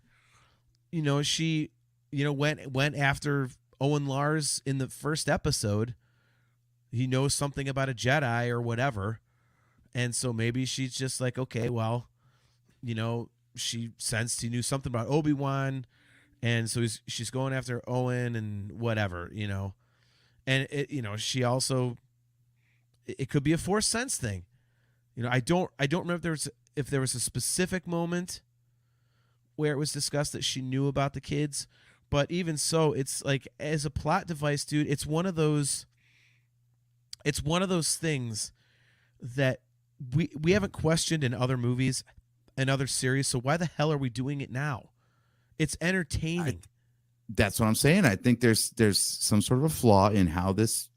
she, went after Owen Lars in the first episode. He knows something about a Jedi or whatever, and so maybe she's just like, okay, well, she sensed he knew something about Obi-Wan, and so she's going after Owen and whatever, and she also, it could be a Force sense thing. I don't remember if there was a specific moment where it was discussed that she knew about the kids, but even so, it's like, as a plot device, dude, it's one of those things that we haven't questioned in other movies and other series, so why the hell are we doing it now? It's entertaining. That's what I'm saying. I think there's some sort of a flaw in how this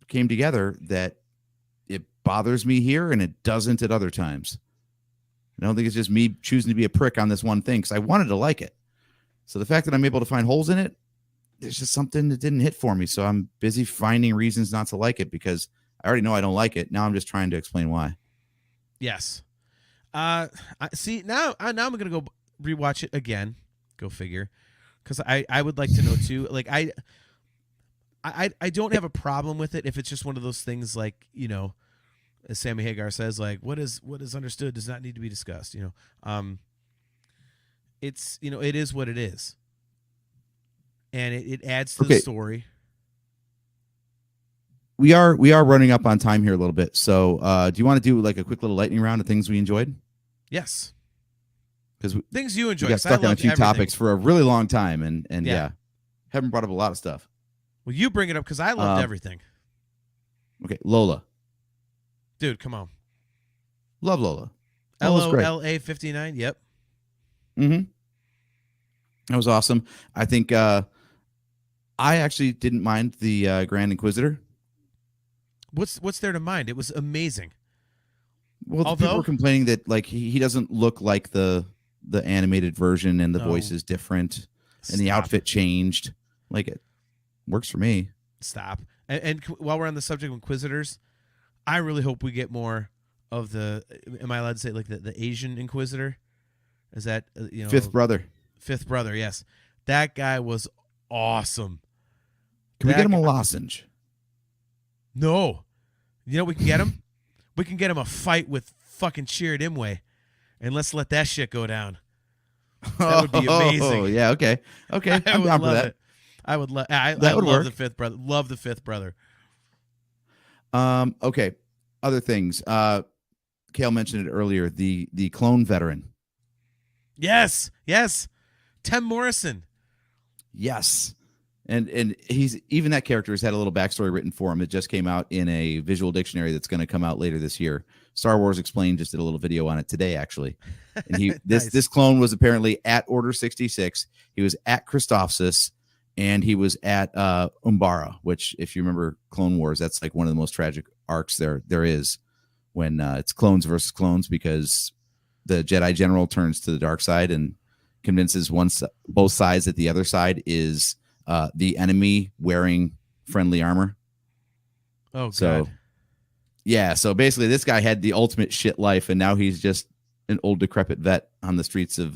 came together that it bothers me here and it doesn't at other times. I don't think it's just me choosing to be a prick on this one thing because I wanted to like it. So the fact that I'm able to find holes in it, there's just something that didn't hit for me. So I'm busy finding reasons not to like it because I already know I don't like it. Now I'm just trying to explain why. Yes. I see. Now I'm going to go rewatch it again. Go figure. Because I would like to know too. Like I don't have a problem with it if it's just one of those things like, as Sammy Hagar says, like what is understood does not need to be discussed. It's it is what it is, and it adds to the story. We are running up on time here a little bit. So do you want to do like a quick little lightning round of things we enjoyed? Yes. Because things you enjoyed. We got stuck on a few topics for a really long time, and yeah, haven't brought up a lot of stuff. Well, you bring it up because I loved everything. Okay, Lola. Dude, come on. Love Lola. LOLA 59. Yep. Mm-hmm. That was awesome. I think I actually didn't mind the Grand Inquisitor. What's there to mind? It was amazing. Well, people were complaining that like he doesn't look like the animated version, and the voice is different, and the outfit changed. Like, it works for me. Stop. And while we're on the subject of Inquisitors, I really hope we get more of the. Am I allowed to say like the Asian Inquisitor? Is that Fifth brother? Fifth brother, yes. That guy was awesome. Can we get him a lozenge? No. We can get him? We can get him a fight with fucking Chirrut Imwe, and let's let that shit go down. That would be amazing. Oh, yeah, okay. I'm down for that. I would love that. Would love the fifth brother. Love the fifth brother. Okay. Other things. Kale mentioned it earlier, the clone veteran. Yes. Tim Morrison. Yes. And he's even that character has had a little backstory written for him. It just came out in a visual dictionary that's going to come out later this year. Star Wars Explained just did a little video on it today, actually. And he this clone was apparently at Order 66. He was at Christophsis, and he was at Umbara, which, if you remember Clone Wars, that's like one of the most tragic arcs there is, when it's clones versus clones, because the Jedi General turns to the dark side and convinces both sides that the other side is the enemy wearing friendly armor. Oh, so God. Yeah, so basically this guy had the ultimate shit life, and now he's just an old decrepit vet on the streets of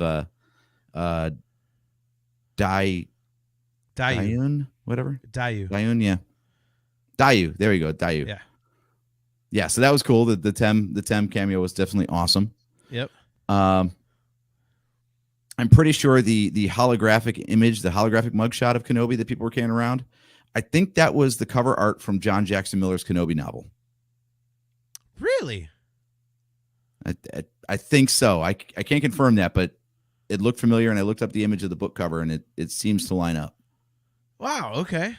Dayun, whatever. Dayun, yeah. Dayu, there we go, Dayu. Yeah. Yeah, so that was cool. The Tem cameo was definitely awesome. Yep. I'm pretty sure the holographic image, the holographic mugshot of Kenobi that people were carrying around, I think that was the cover art from John Jackson Miller's Kenobi novel. Really? I think so. I can't confirm that, but it looked familiar, and I looked up the image of the book cover, and it seems to line up. Wow, okay.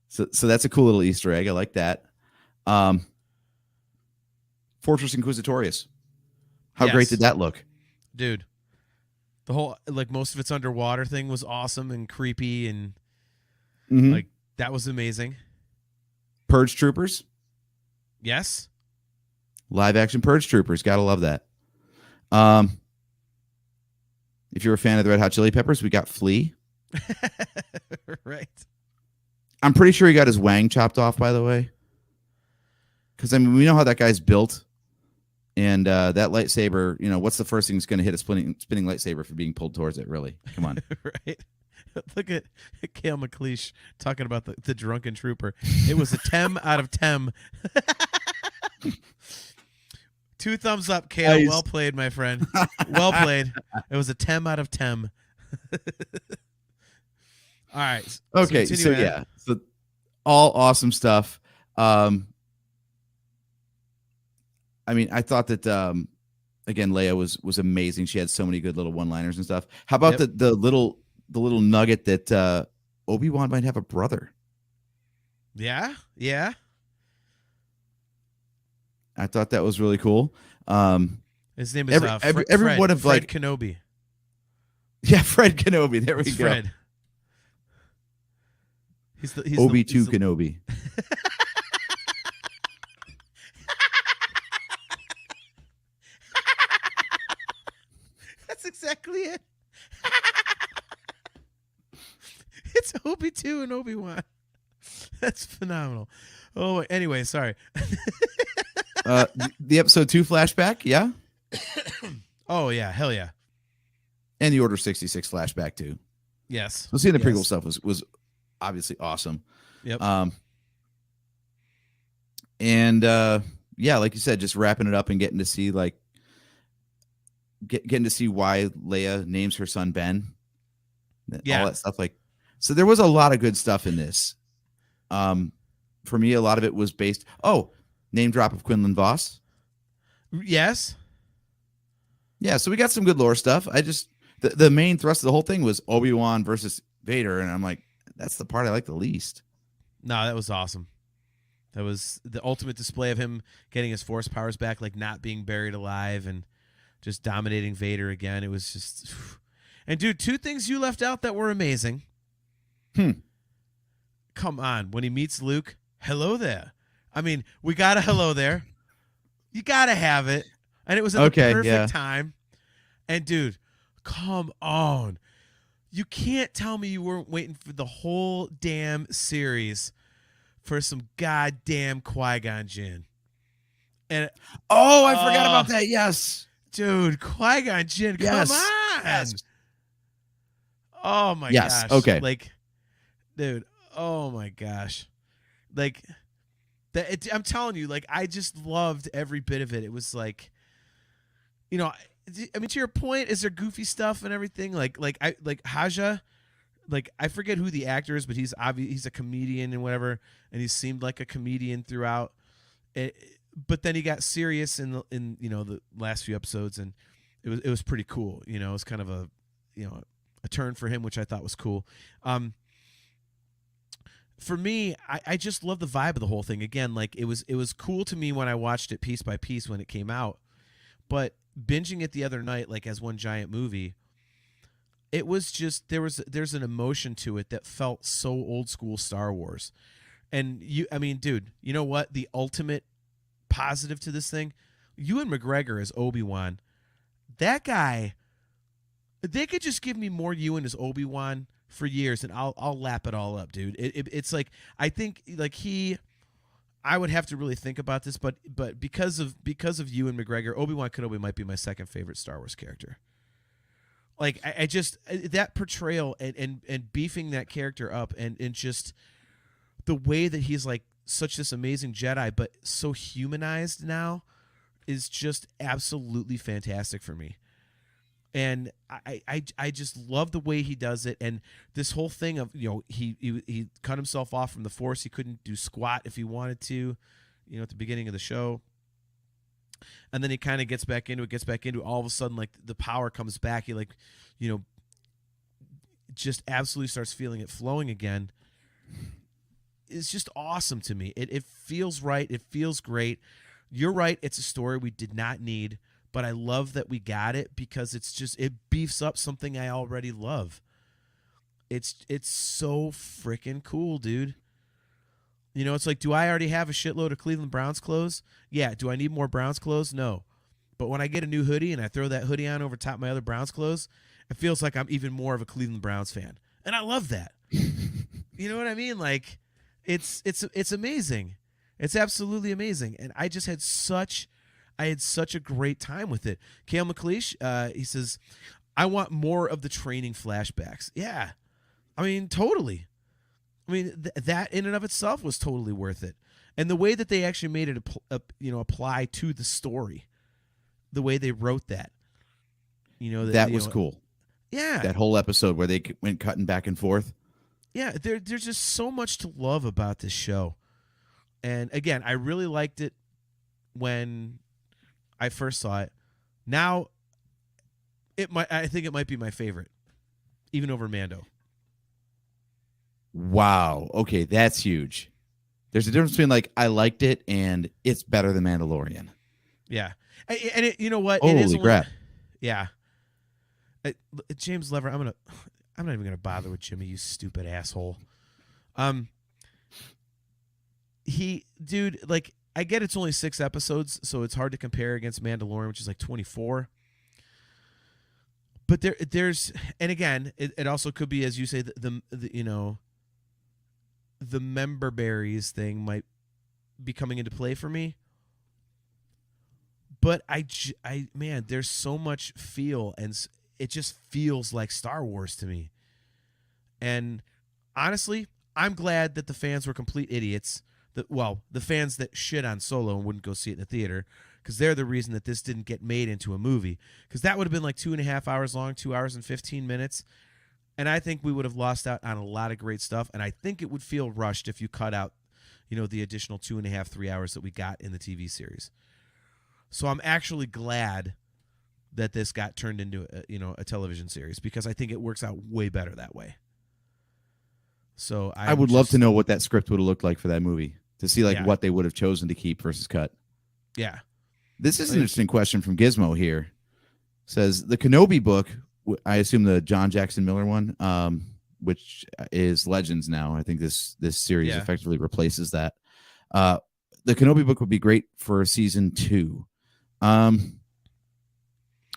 So that's a cool little Easter egg. I like that. Fortress Inquisitorius. How great did that look? Dude. The whole, like, most of its underwater thing was awesome and creepy, and like, that was amazing. Purge Troopers. Yes. Live action Purge Troopers. Gotta love that. If you're a fan of the Red Hot Chili Peppers, we got Flea. Right. I'm pretty sure he got his wang chopped off, by the way. Because, I mean, we know how that guy's built. And that lightsaber, what's the first thing that's going to hit a spinning lightsaber for being pulled towards it, really? Come on. Right. Look at Cale McLeish talking about the drunken trooper. It was a Tem out of Tem. 2 thumbs up, Kale. Nice. Well played, my friend. Well played. It was a 10 out of 10. All right. Okay, so continue, yeah, so all awesome stuff. I mean, I thought that again, Leia was amazing. She had so many good little one-liners and stuff. How about the little nugget that Obi-Wan might have a brother? Yeah. I thought that was really cool. His name is every Fred, one of Fred like Kenobi. Yeah, Fred Kenobi. There we It's go. Fred. He's Obi-2 Kenobi. That's exactly it. It's Obi-2 and Obi-Wan. That's phenomenal. Oh, anyway, sorry. The episode 2 flashback, yeah, Oh yeah, hell yeah. and the Order 66 flashback too. Yes. So seeing the Yes. prequel stuff was obviously awesome. Yep. And yeah, like you said, just wrapping it up and getting to see like getting to see why Leia names her son Ben. Yeah. All that stuff. Like, so there was a lot of good stuff in this. For me, a lot of it was based. Oh, name drop of Quinlan Voss. Yes. Yeah, so we got some good lore stuff. I just the main thrust of the whole thing was Obi-Wan versus Vader, and I'm like, that's the part I like the least. No, that was awesome. That was the ultimate display of him getting his force powers back, like not being buried alive and just dominating Vader again. It was just, and dude, 2 things you left out that were amazing. Come on, when he meets Luke, hello there. I mean, we got a hello there. You gotta have it, and it was at the perfect time. And dude, come on, you can't tell me you weren't waiting for the whole damn series for some goddamn Qui-Gon Jinn. And I forgot about that. Yes, dude, Qui-Gon Jinn, yes. come on. Yes. Oh my Yes. gosh. Okay. Like, dude, oh my gosh. Like that I'm telling you, like, I just loved every bit of it. It was like, you know, I mean, to your point, is there goofy stuff and everything? Like Haja, like, I forget who the actor is, but he's a comedian and whatever, and he seemed like a comedian throughout. But then he got serious in you know, the last few episodes, and it was pretty cool. You know, it was kind of a, you know, a turn for him, which I thought was cool. For me, I just love the vibe of the whole thing. Again, like, it was cool to me when I watched it piece by piece when it came out, but binging it the other night, like as one giant movie, it was just there's an emotion to it that felt so old school Star Wars. And I mean, dude, you know what? The ultimate positive to this thing, Ewan McGregor as Obi-Wan. That guy, they could just give me more Ewan as Obi-Wan for years, and I'll lap it all up, dude. It's like, I think, like, I would have to really think about this, but because of Ewan McGregor, Obi-Wan Kenobi might be my second favorite Star Wars character. Like, I just, that portrayal and beefing that character up and just the way that he's like such this amazing Jedi, but so humanized now, is just absolutely fantastic for me. And I just love the way he does it, and this whole thing of, you know, he cut himself off from the Force. He couldn't do squat if he wanted to, you know, at the beginning of the show. And then he kind of gets back into it. All of a sudden, like, the power comes back. He, like, you know, just absolutely starts feeling it flowing again. It's just awesome to me. It feels right. It feels great. You're right. It's a story we did not need, but I love that we got it because it beefs up something I already love. It's so freaking cool, dude. You know, it's like, do I already have a shitload of Cleveland Browns clothes? Yeah. Do I need more Browns clothes? No. But when I get a new hoodie and I throw that hoodie on over top my other Browns clothes, it feels like I'm even more of a Cleveland Browns fan. And I love that. You know what I mean? Like, it's amazing. It's absolutely amazing. And I just had such a great time with it. Kale McLeish, he says, I want more of the training flashbacks. Yeah. I mean, totally. I mean, that in and of itself was totally worth it. And the way that they actually made it, apply to the story. the way they wrote that. That was cool. Yeah. That whole episode where they went cutting back and forth. Yeah, there's just so much to love about this show. And again, I really liked it when I first saw it. Now I think it might be my favorite, even over Mando. Wow. Okay, that's huge. There's a difference between like I liked it and it's better than Mandalorian. Yeah. And it, you know what? Holy it is crap. Yeah. James Lever, I'm not even gonna bother with Jimmy, you stupid asshole. Dude, like I get it's only 6 episodes, so it's hard to compare against Mandalorian, which is like 24. But there's, and again, it also could be, as you say, the member berries thing might be coming into play for me. But man, there's so much feel, and it just feels like Star Wars to me. And honestly, I'm glad that the fans were complete idiots. The fans that shit on Solo and wouldn't go see it in the theater, because they're the reason that this didn't get made into a movie. Because that would have been like 2.5 hours long, 2 hours and 15 minutes. And I think we would have lost out on a lot of great stuff. And I think it would feel rushed if you cut out, the additional 2.5, 3 hours that we got in the TV series. So I'm actually glad that this got turned into a television series, because I think it works out way better that way. So I would love to know what that script would have looked like for that movie, to see like what they would have chosen to keep versus cut. Yeah. This is an interesting question from Gizmo here. Says the Kenobi book, I assume the John Jackson Miller one, which is Legends now. I think this series effectively replaces that. The Kenobi book would be great for season 2.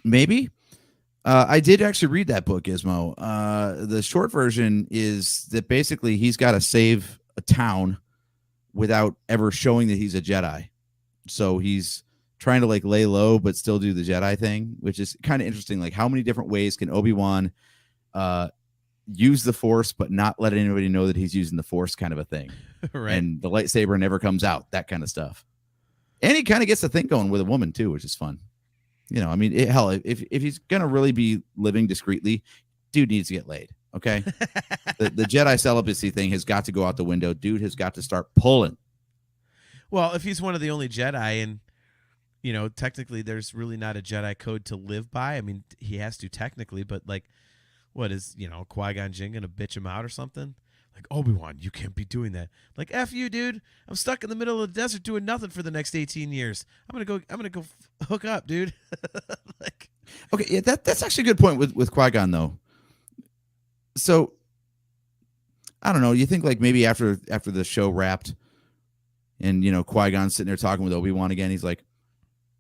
Maybe. I did actually read that book, Gizmo. The short version is that basically he's got to save a town without ever showing that he's a Jedi. So he's trying to like lay low but still do the Jedi thing, which is kind of interesting. Like, how many different ways can Obi-Wan use the Force but not let anybody know that he's using the Force, kind of a thing. Right. And the lightsaber never comes out, that kind of stuff. And he kind of gets the thing going with a woman too, which is fun. I mean, hell, if he's gonna really be living discreetly, dude needs to get laid. Okay, the Jedi celibacy thing has got to go out the window. Dude has got to start pulling. Well, if he's one of the only Jedi, and technically there's really not a Jedi code to live by. I mean, he has to technically, but like, what is Qui-Gon Jinn gonna bitch him out or something? Like, Obi-Wan, you can't be doing that. Like, F you, dude. I'm stuck in the middle of the desert doing nothing for the next 18 years. I'm gonna go hook up, dude. Like, okay, yeah, that's actually a good point with Qui-Gon though. So, I don't know. You think like maybe after the show wrapped, and Qui-Gon's sitting there talking with Obi-Wan again. He's like,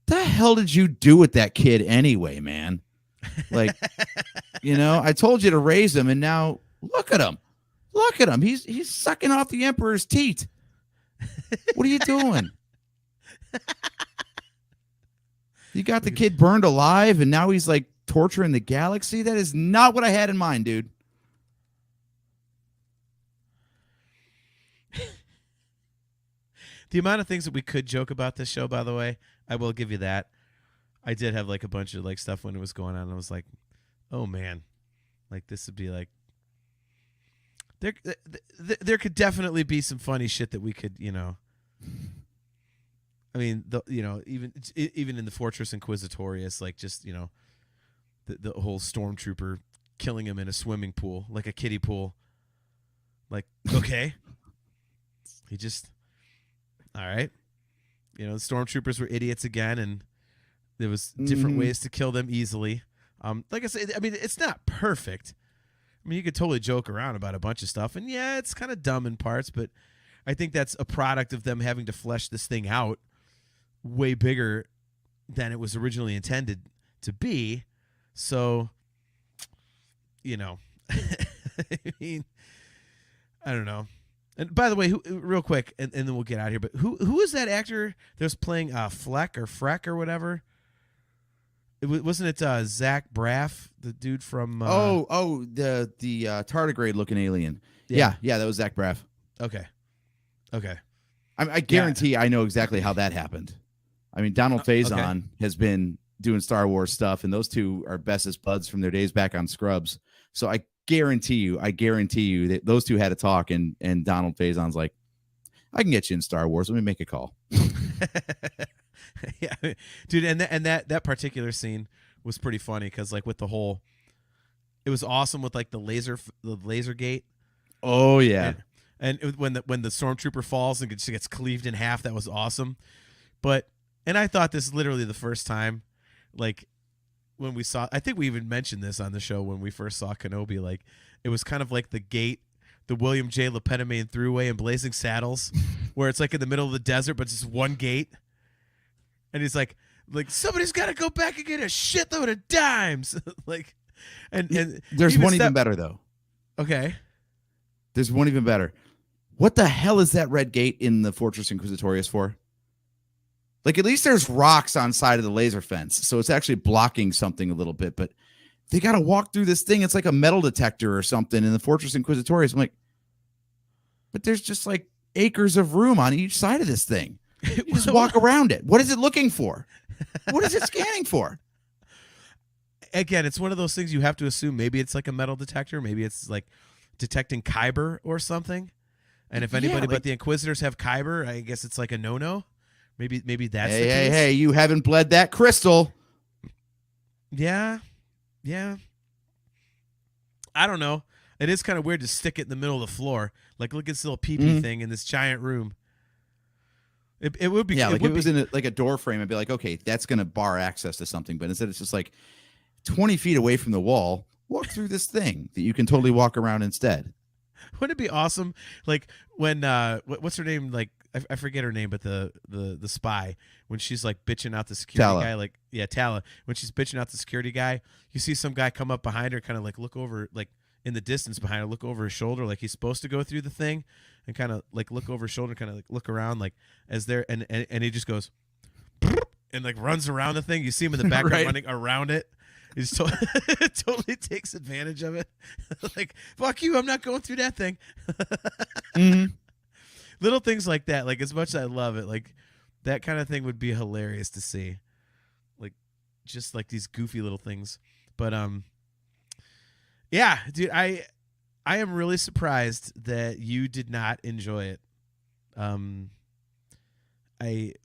"The hell did you do with that kid anyway, man? Like, I told you to raise him, and now look at him." Look at him. He's sucking off the Emperor's teeth. What are you doing? You got the kid burned alive, and now he's like torturing the galaxy? That is not what I had in mind, dude. The amount of things that we could joke about this show, by the way, I will give you that. I did have like a bunch of like stuff when it was going on. I was like, oh man, like this would be like, there could definitely be some funny shit that we could, I mean, even in the Fortress Inquisitorius, like just, the whole stormtrooper killing him in a swimming pool, like a kiddie pool. Like, okay. He just, all right. The stormtroopers were idiots again, and there was different ways to kill them easily. Like I said, I mean, it's not perfect. I mean, you could totally joke around about a bunch of stuff, and yeah, it's kind of dumb in parts, but I think that's a product of them having to flesh this thing out way bigger than it was originally intended to be. So, I mean, I don't know. And by the way, real quick, and then we'll get out of here, but who is that actor that was playing Fleck or Freck or whatever? Wasn't it Zach Braff, the dude from? The tardigrade looking alien. Yeah, that was Zach Braff. Okay. I guarantee I know exactly how that happened. I mean, Donald Faison has been doing Star Wars stuff, and those two are bestest buds from their days back on Scrubs. So I guarantee you that those two had a talk, and Donald Faison's like, I can get you in Star Wars. Let me make a call. Yeah, dude, and that particular scene was pretty funny because like with the whole, it was awesome with like the laser gate. Oh yeah, and when the stormtrooper falls and gets cleaved in half, that was awesome. But and I thought this literally the first time, like when we saw, I think we even mentioned this on the show when we first saw Kenobi, like it was kind of like the gate, the William J. Lepetamine Thruway in Blazing Saddles, where it's like in the middle of the desert, but it's just one gate. And he's like somebody's got to go back and get a shitload of dimes. Like, and there's one even better though. Okay, there's one even better. What the hell is that red gate in the Fortress Inquisitorius for? Like, at least there's rocks on side of the laser fence, so it's actually blocking something a little bit. But they got to walk through this thing. It's like a metal detector or something in the Fortress Inquisitorius. I'm like, but there's just like acres of room on each side of this thing. You just walk around it. What is it looking for? What is it scanning for? Again, it's one of those things you have to assume. Maybe it's like a metal detector. Maybe it's like detecting Kyber or something. And if anybody but the Inquisitors have Kyber, I guess it's like a no-no. Maybe that's the case. Hey, you haven't bled that crystal. Yeah. I don't know. It is kind of weird to stick it in the middle of the floor. Like, look at this little pee-pee thing in this giant room. It would be, like if it was in a door frame, I'd be like, okay, that's going to bar access to something. But instead, it's just like 20 feet away from the wall. Walk through this thing that you can totally walk around instead. Wouldn't it be awesome? Like when what's her name? Like I forget her name, but the spy, when she's like bitching out the security guy, like Tala. When she's bitching out the security guy, you see some guy come up behind her, kind of like look over, like in the distance behind her, look over his shoulder, like he's supposed to go through the thing, and kind of like look over his shoulder, kind of like look around, like as there, and he just goes and like runs around the thing. You see him in the background right. running around it. He's totally takes advantage of it. Like, fuck you, I'm not going through that thing. Little things like that. Like, as much as I love it, like that kind of thing would be hilarious to see. Like, just like these goofy little things. But yeah, dude, I am really surprised that you did not enjoy it.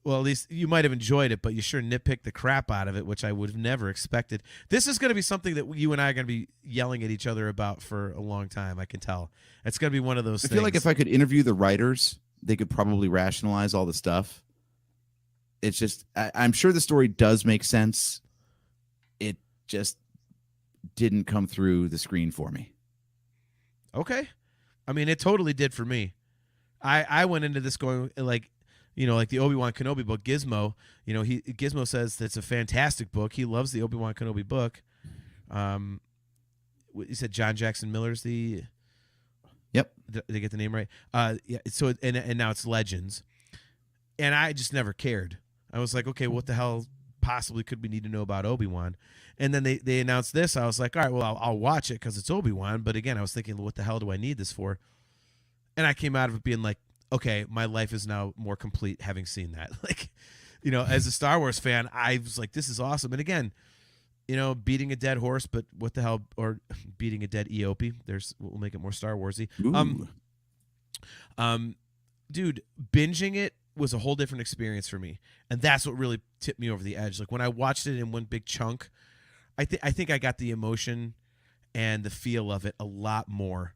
Well, at least you might have enjoyed it, but you sure nitpicked the crap out of it, which I would have never expected. This is going to be something that you and I are going to be yelling at each other about for a long time. I can tell. It's going to be one of those things. I feel like if I could interview the writers, they could probably rationalize all the stuff. It's just, I'm sure the story does make sense. It just didn't come through the screen for me. Okay. I mean, it totally did for me. I went into this going like, you know, like the Obi-Wan Kenobi book, Gizmo, you know, Gizmo says that's a fantastic book. He loves the Obi-Wan Kenobi book. You said John Jackson Miller's the... Yep. Did I get the name right? Yeah. So, and now it's Legends. And I just never cared. I was like, okay, what the hell possibly could we need to know about Obi-Wan? And then they announced this. I was like, all right, well, I'll watch it because it's Obi-Wan. But again, I was thinking, what the hell do I need this for? And I came out of it being like, okay, my life is now more complete having seen that. Like, you know, as a Star Wars fan, I was like, this is awesome. And again, you know, beating a dead horse, but what the hell, or beating a dead EOP. We'll make it more Star Warsy. Dude, binging it was a whole different experience for me, and that's what really tipped me over the edge. Like when I watched it in one big chunk, I think I got the emotion and the feel of it a lot more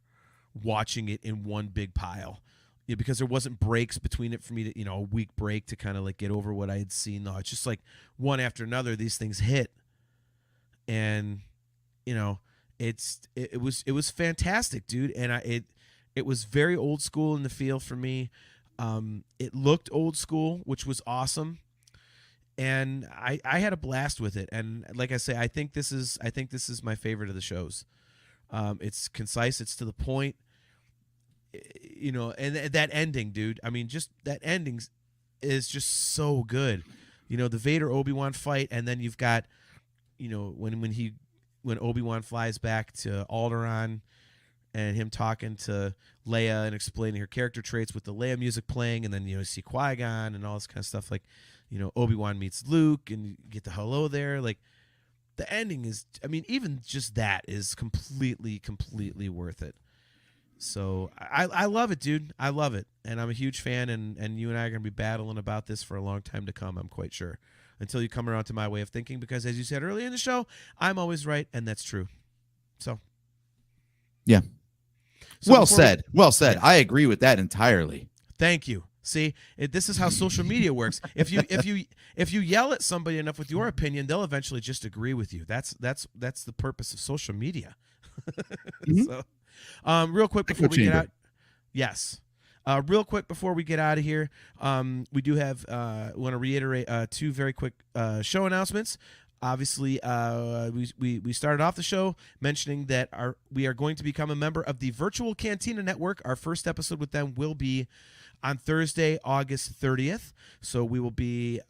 watching it in one big pile. Yeah, because there wasn't breaks between it for me to, you know, a week break to kind of like get over what I had seen. No, it's just like one after another, these things hit. And, you know, it was fantastic, dude. And it was very old school in the feel for me. It looked old school, which was awesome. And I had a blast with it. And like I say, I think this is my favorite of the shows. It's concise, it's to the point. You know, and that ending, dude. I mean, just that ending is just so good. You know, the Vader Obi-Wan fight, and then you've got, you know, when Obi-Wan flies back to Alderaan, and him talking to Leia and explaining her character traits with the Leia music playing, and then you know see Qui-Gon and all this kind of stuff. Like, Obi-Wan meets Luke and you get the hello there. Like, the ending is, I mean, even just that is completely worth it. So I love it, dude. I love it. And I'm a huge fan, and you and I are going to be battling about this for a long time to come, I'm quite sure, until you come around to my way of thinking, because as you said earlier in the show, I'm always right, and that's true. So. Yeah. So well said. Yeah. I agree with that entirely. Thank you. See, this is how social media works. If you yell at somebody enough with your opinion, they'll eventually just agree with you. That's the purpose of social media. So, real quick before we get out, yes. Real quick before we get out of here, we do have want to reiterate 2 very quick show announcements. Obviously, we started off the show mentioning that we are going to become a member of the Virtual Cantina Network. Our first episode with them will be on Thursday, August 30th. So we will be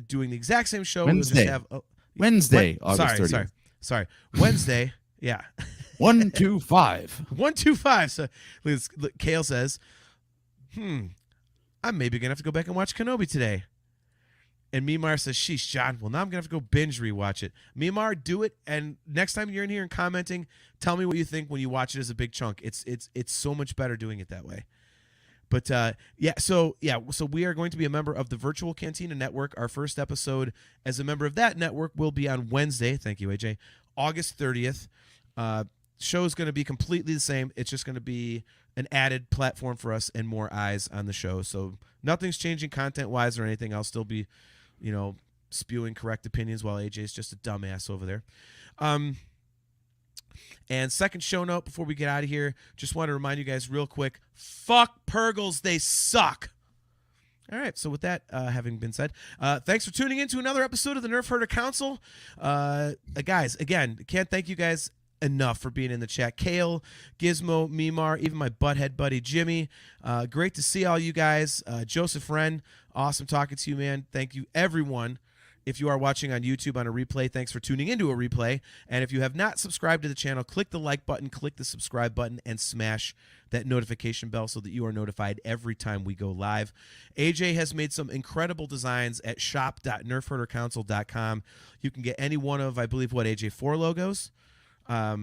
doing the exact same show. Wednesday. We'll just have, Wednesday, August 30th. Sorry. Wednesday. Yeah. 125. 125. So look, Kale says, I'm maybe going to have to go back and watch Kenobi today. And Mimar says, sheesh, John, well, now I'm going to have to go binge rewatch it. Mimar, do it. And next time you're in here and commenting, tell me what you think when you watch it as a big chunk. It's so much better doing it that way. But, so we are going to be a member of the Virtual Cantina Network. Our first episode as a member of that network will be on Wednesday. Thank you, AJ. August 30th. Show is going to be completely the same. It's just going to be an added platform for us and more eyes on the show. So nothing's changing content-wise or anything. I'll still be, spewing correct opinions while AJ's just a dumbass over there. And second show note before we get out of here, just want to remind you guys real quick, fuck Purgles, they suck. All right, so with that having been said, thanks for tuning in to another episode of the Nerfherder Council. Guys, again, can't thank you guys enough for being in the chat. Kale, Gizmo, Mimar, even my butthead buddy Jimmy. Great to see all you guys. Joseph Wren, awesome talking to you, man. Thank you, everyone. If you are watching on YouTube on a replay, thanks for tuning into a replay. And if you have not subscribed to the channel, click the like button, click the subscribe button, and smash that notification bell so that you are notified every time we go live. AJ has made some incredible designs at shop.nerfherdercouncil.com. You can get any one of, I believe, AJ, 4 logos. 4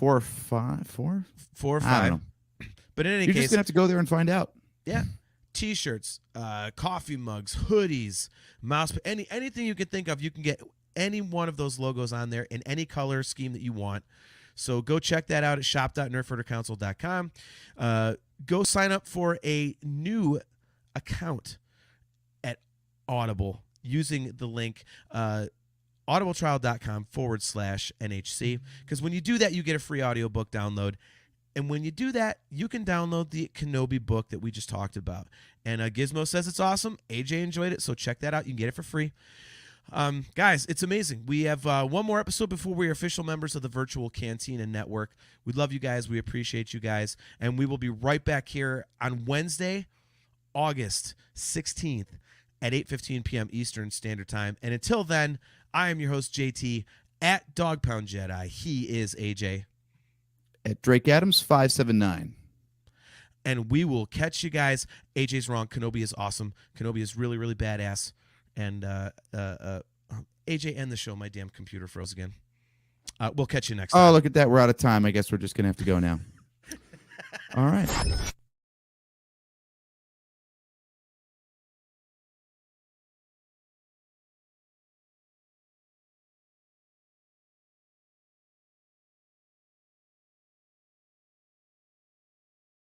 or 5. 4 or 5. I don't know. But in any You're case, just gonna have to go there and find out. Yeah. T-shirts, coffee mugs, hoodies, mouse, anything you can think of, you can get any one of those logos on there in any color scheme that you want. So go check that out at shop.nerfherdercouncil.com. Go sign up for a new account at Audible using the link audibletrial.com/NHC, because when you do that, you get a free audiobook download. And when you do that, you can download the Kenobi book that we just talked about. And Gizmo says it's awesome. AJ enjoyed it, so check that out. You can get it for free. Guys, it's amazing. We have one more episode before we are official members of the Virtual Cantina Network. We love you guys. We appreciate you guys. And we will be right back here on Wednesday, August 16th at 8:15 p.m. Eastern Standard Time. And until then, I am your host, JT, at Dog Pound Jedi. He is AJ. At Drake Adams 579. And we will catch you guys. AJ's wrong. Kenobi is awesome. Kenobi is really, really badass. And AJ, end the show. My damn computer froze again. We'll catch you next time. Oh, look at that. We're out of time. I guess we're just going to have to go now. All right.